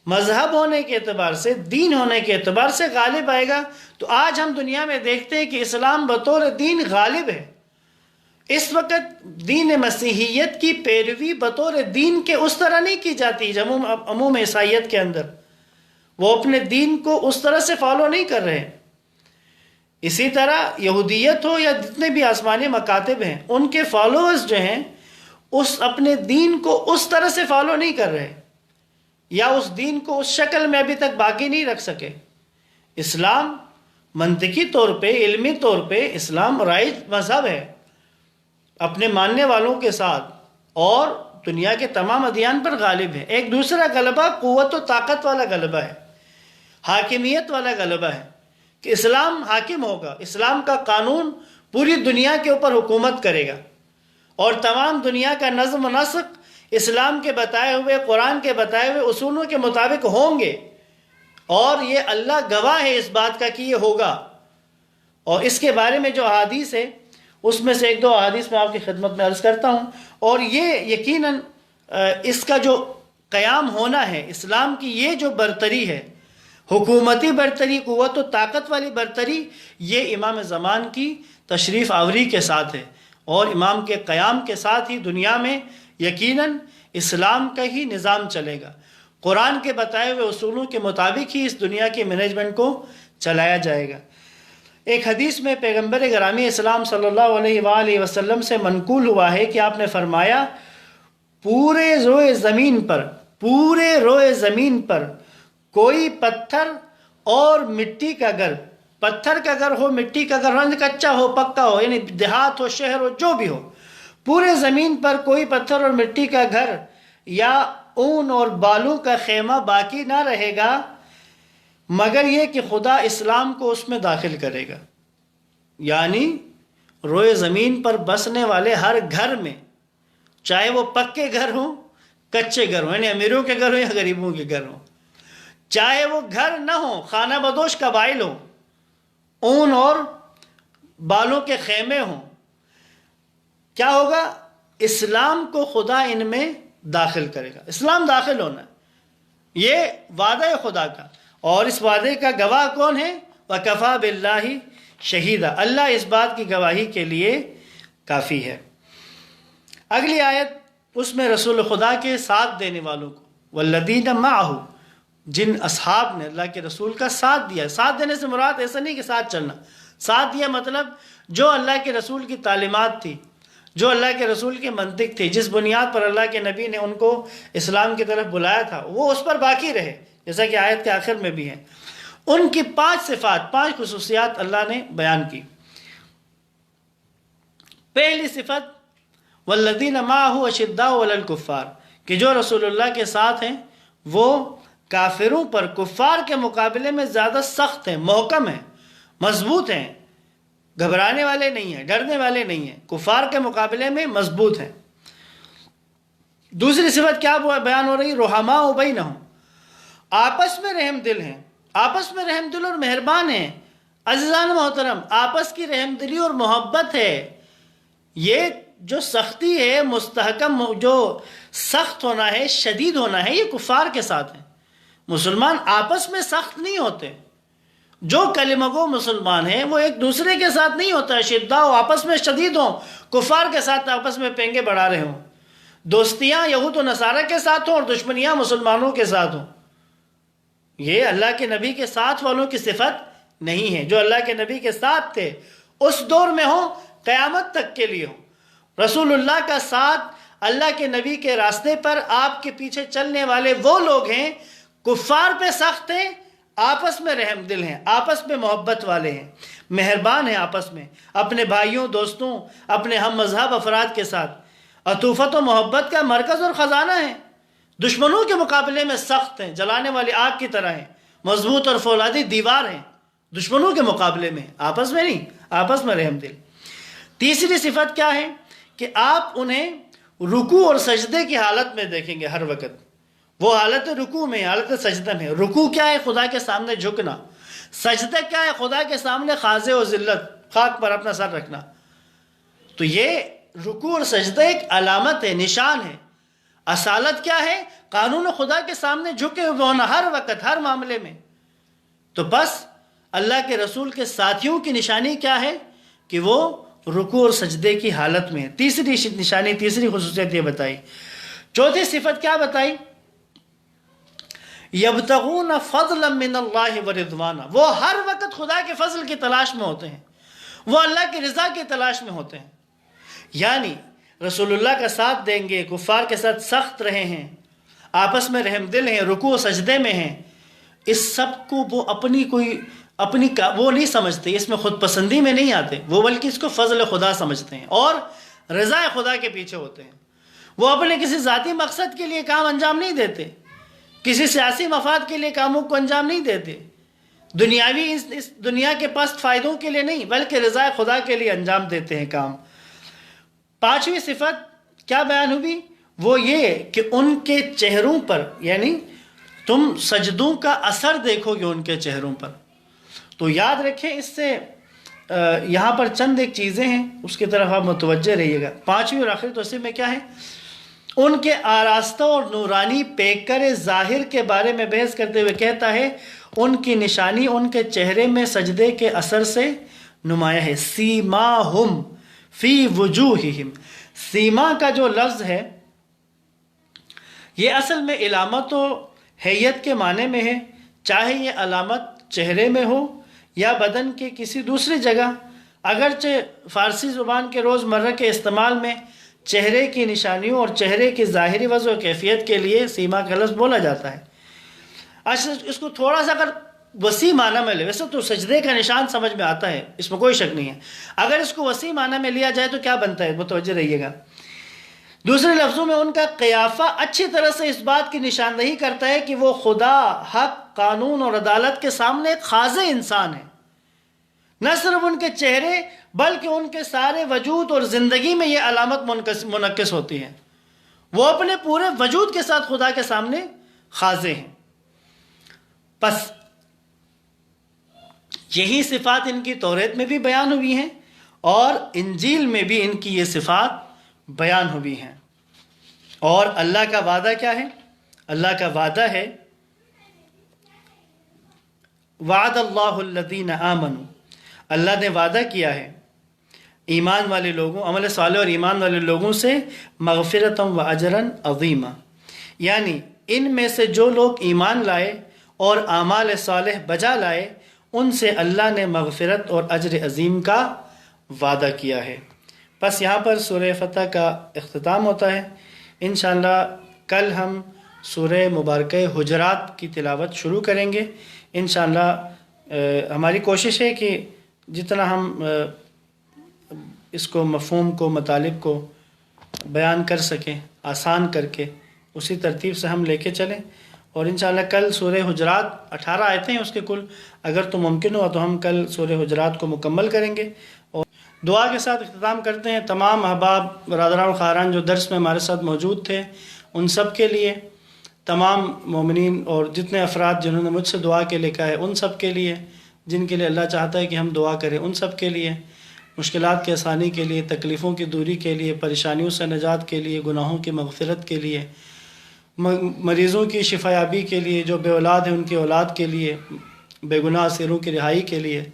مذہب ہونے کے اعتبار سے، دین ہونے کے اعتبار سے غالب آئے گا۔ تو آج ہم دنیا میں دیکھتے ہیں کہ اسلام بطور دین غالب ہے۔ اس وقت دین مسیحیت کی پیروی بطور دین کے اس طرح نہیں کی جاتی عموم عیسائیت کے اندر، وہ اپنے دین کو اس طرح سے فالو نہیں کر رہے۔ اسی طرح یہودیت ہو یا جتنے بھی آسمانی مکاتب ہیں، ان کے فالوورز جو ہیں اس اپنے دین کو اس طرح سے فالو نہیں کر رہے، یا اس دین کو اس شکل میں ابھی تک باقی نہیں رکھ سکے۔ اسلام منطقی طور پہ، علمی طور پہ اسلام رائج مذہب ہے اپنے ماننے والوں کے ساتھ، اور دنیا کے تمام ادیان پر غالب ہے۔ ایک دوسرا غلبہ قوت و طاقت والا غلبہ ہے، حاکمیت والا غلبہ ہے، کہ اسلام حاکم ہوگا، اسلام کا قانون پوری دنیا کے اوپر حکومت کرے گا، اور تمام دنیا کا نظم و نسق اسلام کے بتائے ہوئے، قرآن کے بتائے ہوئے اصولوں کے مطابق ہوں گے، اور یہ اللہ گواہ ہے اس بات کا کہ یہ ہوگا۔ اور اس کے بارے میں جو احادیث ہے، اس میں سے 1-2 احادیث میں آپ کی خدمت میں عرض کرتا ہوں، اور یہ یقیناً اس کا جو قیام ہونا ہے، اسلام کی یہ جو برتری ہے، حکومتی برتری، قوت و طاقت والی برتری، یہ امام زمان کی تشریف آوری کے ساتھ ہے، اور امام کے قیام کے ساتھ ہی دنیا میں یقیناً اسلام کا ہی نظام چلے گا، قرآن کے بتائے ہوئے اصولوں کے مطابق ہی اس دنیا کے مینجمنٹ کو چلایا جائے گا۔ ایک حدیث میں پیغمبر گرامی اسلام صلی اللہ علیہ وآلہ وسلم سے منقول ہوا ہے کہ آپ نے فرمایا، پورے روئے زمین پر کوئی پتھر اور مٹی کا گھر، پتھر کا گھر ہو، مٹی کا گھر ہو، کچا ہو پکا ہو، یعنی دیہات ہو شہر ہو جو بھی ہو، پورے زمین پر کوئی پتھر اور مٹی کا گھر یا اون اور بالوں کا خیمہ باقی نہ رہے گا مگر یہ کہ خدا اسلام کو اس میں داخل کرے گا۔ یعنی روئے زمین پر بسنے والے ہر گھر میں، چاہے وہ پکے گھر ہوں کچے گھر ہوں، یعنی امیروں کے گھر ہوں یا غریبوں کے گھر ہوں، چاہے وہ گھر نہ ہوں، خانہ بدوش قبائل ہوں، اون اور بالوں کے خیمے ہوں، کیا ہوگا؟ اسلام کو خدا ان میں داخل کرے گا۔ اسلام داخل ہونا ہے، یہ وعدہ ہے خدا کا، اور اس وعدے کا گواہ کون ہے؟ وَكَفَى بِاللَّهِ شہیدہ، اللہ اس بات کی گواہی کے لیے کافی ہے۔ اگلی آیت، اس میں رسول خدا کے ساتھ دینے والوں کو، وَالَّذِينَ مَعَهُ، جن اصحاب نے اللہ کے رسول کا ساتھ دیا۔ ساتھ دینے سے مراد ایسا نہیں کہ ساتھ چلنا، ساتھ دیا مطلب جو اللہ کے رسول کی تعلیمات تھی، جو اللہ کے رسول کی منطق تھی، جس بنیاد پر اللہ کے نبی نے ان کو اسلام کی طرف بلایا تھا، وہ اس پر باقی رہے، جیسا کہ آیت کے آخر میں بھی ہے۔ ان کی 5 صفات، 5 خصوصیات اللہ نے بیان کی۔ پہلی صفت، والذین معہ اشداء علی الکفار، کہ جو رسول اللہ کے ساتھ ہیں وہ کافروں پر، کفار کے مقابلے میں زیادہ سخت ہیں، محکم ہیں، مضبوط ہیں، گھبرانے والے نہیں ہیں، ڈرنے والے نہیں ہیں، کفار کے مقابلے میں مضبوط ہیں۔ دوسری صفت کیا بیان ہو رہی؟ رحماء بینہم، آپس میں رحم دل ہیں، آپس میں رحم دل اور مہربان ہیں۔ عزیزان محترم، آپس کی رحم دلی اور محبت ہے، یہ جو سختی ہے، مستحکم جو سخت ہونا ہے، شدید ہونا ہے، یہ کفار کے ساتھ ہے۔ مسلمان آپس میں سخت نہیں ہوتے، جو کلمہ گو مسلمان ہیں وہ ایک دوسرے کے ساتھ نہیں ہوتا ہے شدہ ہو، آپس میں شدید ہوں، کفار کے ساتھ آپس میں پینگے بڑھا رہے ہوں، دوستیاں یہود و نصارہ کے ساتھ ہوں اور دشمنیاں مسلمانوں کے ساتھ ہوں۔ یہ اللہ کے نبی کے ساتھ والوں کی صفت نہیں ہے۔ جو اللہ کے نبی کے ساتھ تھے اس دور میں ہوں، قیامت تک کے لیے ہوں۔ رسول اللہ کا ساتھ اللہ کے نبی کے راستے پر آپ کے پیچھے چلنے والے وہ لوگ ہیں، کفار پہ سخت ہیں، آپس میں رحم دل ہیں، آپس میں محبت والے ہیں، مہربان ہیں، آپس میں اپنے بھائیوں، دوستوں، اپنے ہم مذہب افراد کے ساتھ عطوفت و محبت کا مرکز اور خزانہ ہیں۔ دشمنوں کے مقابلے میں سخت ہیں، جلانے والی آگ کی طرح ہیں، مضبوط اور فولادی دیوار ہیں، دشمنوں کے مقابلے میں، آپس میں نہیں، آپس میں رحم دل۔ تیسری صفت کیا ہے؟ کہ آپ انہیں رکوع اور سجدے کی حالت میں دیکھیں گے ہر وقت، وہ حالت رکوع میں، حالت سجدہ میں۔ رکوع کیا ہے؟ خدا کے سامنے جھکنا۔ سجدہ کیا ہے؟ خدا کے سامنے خاضع و ذلت، خاک پر اپنا سر رکھنا۔ تو یہ رکوع اور سجدہ ایک علامت ہے، نشان ہے۔ اصالت کیا ہے؟ قانون خدا کے سامنے جھکے ہوئے ہونا ہر وقت، ہر معاملے میں۔ تو بس اللہ کے رسول کے ساتھیوں کی نشانی کیا ہے؟ کہ وہ رکوع اور سجدے کی حالت میں۔ تیسری نشانی، تیسری خصوصیت یہ بتائی۔ چوتھی صفت کیا بتائی؟ یبتغون فضلا من اللہ ورضوانا، وہ ہر وقت خدا کے فضل کی تلاش میں ہوتے ہیں، وہ اللہ کی رضا کی تلاش میں ہوتے ہیں۔ یعنی رسول اللہ کا ساتھ دیں گے، کفار کے ساتھ سخت رہے ہیں، آپس میں رحم دل ہیں، رکوع و سجدے میں ہیں، اس سب کو وہ اپنی وہ نہیں سمجھتے، اس میں خود پسندی میں نہیں آتے، وہ بلکہ اس کو فضل خدا سمجھتے ہیں اور رضا خدا کے پیچھے ہوتے ہیں۔ وہ اپنے کسی ذاتی مقصد کے لیے کام انجام نہیں دیتے، کسی سیاسی مفاد کے لیے کاموں کو انجام نہیں دیتے، دنیاوی اس دنیا کے پست فائدوں کے لیے نہیں، بلکہ رضا خدا کے لیے انجام دیتے ہیں کام۔ پانچویں صفت کیا بیان ہوئی؟ وہ یہ کہ ان کے چہروں پر، یعنی تم سجدوں کا اثر دیکھو گے ان کے چہروں پر۔ تو یاد رکھیں، اس سے یہاں پر چند ایک چیزیں ہیں، اس کی طرف آپ متوجہ رہیے گا۔ پانچویں اور آخری توصیف میں کیا ہے؟ ان کے آراستہ اور نورانی پیکر ظاہر کے بارے میں بحث کرتے ہوئے کہتا ہے ان کی نشانی ان کے چہرے میں سجدے کے اثر سے نمایاں ہے۔ سیماہم فی وجوہہم، سیما کا جو لفظ ہے یہ اصل میں علامت و حیت کے معنی میں ہے، چاہے یہ علامت چہرے میں ہو یا بدن کے کسی دوسری جگہ۔ اگرچہ فارسی زبان کے روزمرہ کے استعمال میں چہرے کی نشانیوں اور چہرے کی ظاہری وضع و کیفیت کے لیے سیما کا لفظ بولا جاتا ہے۔ اس کو تھوڑا سا اگر وسیع معنی میں لے، ویسے تو سجدے کا نشان سمجھ میں آتا ہے، اس میں کوئی شک نہیں ہے، اگر اس کو وسیع معنی میں لیا جائے تو کیا بنتا ہے، متوجہ رہیے گا۔ دوسرے لفظوں میں ان کا قیافہ اچھی طرح سے اس بات کی نشاندہی کرتا ہے کہ وہ خدا، حق، قانون اور عدالت کے سامنے ایک خاضع انسان ہے۔ نہ صرف ان کے چہرے بلکہ ان کے سارے وجود اور زندگی میں یہ علامت منعکس ہوتی ہے، وہ اپنے پورے وجود کے ساتھ خدا کے سامنے خاضع ہیں۔ پس یہی صفات ان کی توریت میں بھی بیان ہوئی ہیں اور انجیل میں بھی ان کی یہ صفات بیان ہوئی ہیں۔ اور اللہ کا وعدہ کیا ہے؟ اللہ کا وعدہ ہے وعد اللہ الذین آمنوا، اللہ نے وعدہ کیا ہے ایمان والے لوگوں، عمل صالح اور ایمان والے لوگوں سے مغفرتا و اجرا عظیما، یعنی ان میں سے جو لوگ ایمان لائے اور اعمال صالح بجا لائے ان سے اللہ نے مغفرت اور اجر عظیم کا وعدہ کیا ہے۔ بس یہاں پر سورہ فتح کا اختتام ہوتا ہے۔ انشاءاللہ کل ہم سورہ مبارکہ حجرات کی تلاوت شروع کریں گے۔ انشاءاللہ ہماری کوشش ہے کہ جتنا ہم اس کو مفہوم کو، مطالب کو بیان کر سکیں آسان کر کے، اسی ترتیب سے ہم لے کے چلیں، اور انشاءاللہ کل سورہ حجرات 18 آیتیں ہیں اس کے کل، اگر تو ممکن ہوا تو ہم کل سورہ حجرات کو مکمل کریں گے۔ اور دعا کے ساتھ اختتام کرتے ہیں۔ تمام احباب، برادران و خواہران جو درس میں ہمارے ساتھ موجود تھے ان سب کے لیے، تمام مومنین اور جتنے افراد جنہوں نے مجھ سے دعا کے لکھا ہے ان سب کے لیے، جن کے لیے اللہ چاہتا ہے کہ ہم دعا کریں ان سب کے لیے، مشکلات کی آسانی کے لیے، تکلیفوں کی دوری کے لیے، پریشانیوں سے نجات کے لیے، گناہوں کی مغفرت کے لیے، مریضوں کی شفا یابی کے لیے، جو بے اولاد ہیں ان کی اولاد کے لیے، بے گناہ اسیروں کی رہائی کے لیے،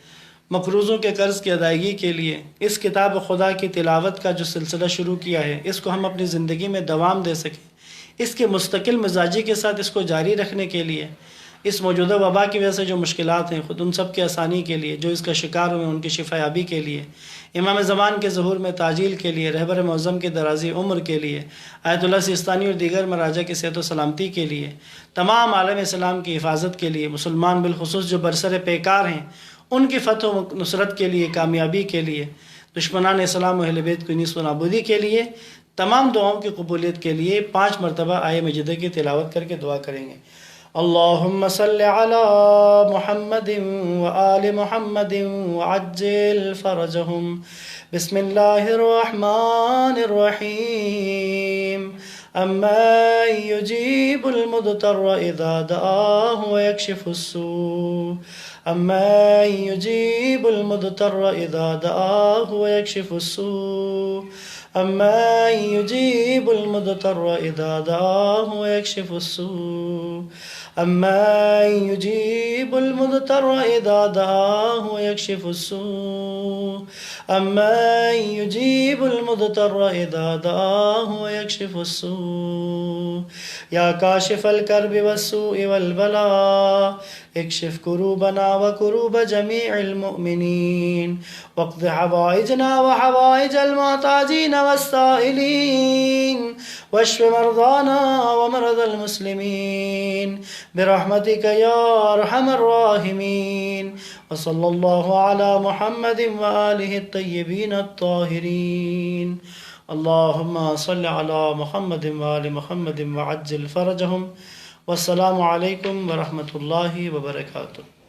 مقروضوں کے قرض کی ادائیگی کے لیے، اس کتاب خدا کی تلاوت کا جو سلسلہ شروع کیا ہے اس کو ہم اپنی زندگی میں دوام دے سکیں، اس کے مستقل مزاجی کے ساتھ اس کو جاری رکھنے کے لیے، اس موجودہ وبا کی وجہ سے جو مشکلات ہیں خود ان سب کی آسانی کے لیے، جو اس کا شکار ہوئے ان کی شفا یابی کے لیے، امام زمان کے ظہور میں تعجیل کے لیے، رہبر معظم کے درازی عمر کے لیے، آیت اللہ سیستانی اور دیگر مراجع کی صحت و سلامتی کے لیے، تمام عالم اسلام کی حفاظت کے لیے، مسلمان بالخصوص جو برسر پیکار ہیں ان کی فتح و نصرت کے لیے، کامیابی کے لیے، دشمنان اسلام و اہل بیت کی نیست و نابودی کے لیے، تمام دعاؤں کی قبولیت کے لیے 5 مرتبہ آیہ مجیدہ کی تلاوت کر کے دعا کریں گے۔ اللہم صلی علی محمد وآل محمد وعجل فرجہم، بسم اللہ الرحمن الرحیم، امن یجیب المضطر اذا دعاہ ویکشف السوء، امن یجیب المضطر اذا دعاہ ویکشف السوء، امن یجیب المضطر اذا دعاہ ویکشف السوء، امن یجیب المضطر اذا دعاہ ویکشف السوء، امن یجیب المضطر اذا دعاہ ویکشف السوء، یا کاشف الکرب والسوء والبلاء اکشف کروبنا وکروب جمیع المؤمنین، واقض حوائجنا وحوائج المحتاجین والسائلین، واشف مرضانا ومرضى المسلمين برحمتك يا أرحم الراحمين، وصلى الله على محمد وآله الطيبين الطاهرين، اللهم صل على محمد وآل محمد وعجل فرجهم، والسلام عليكم ورحمة الله وبركاته۔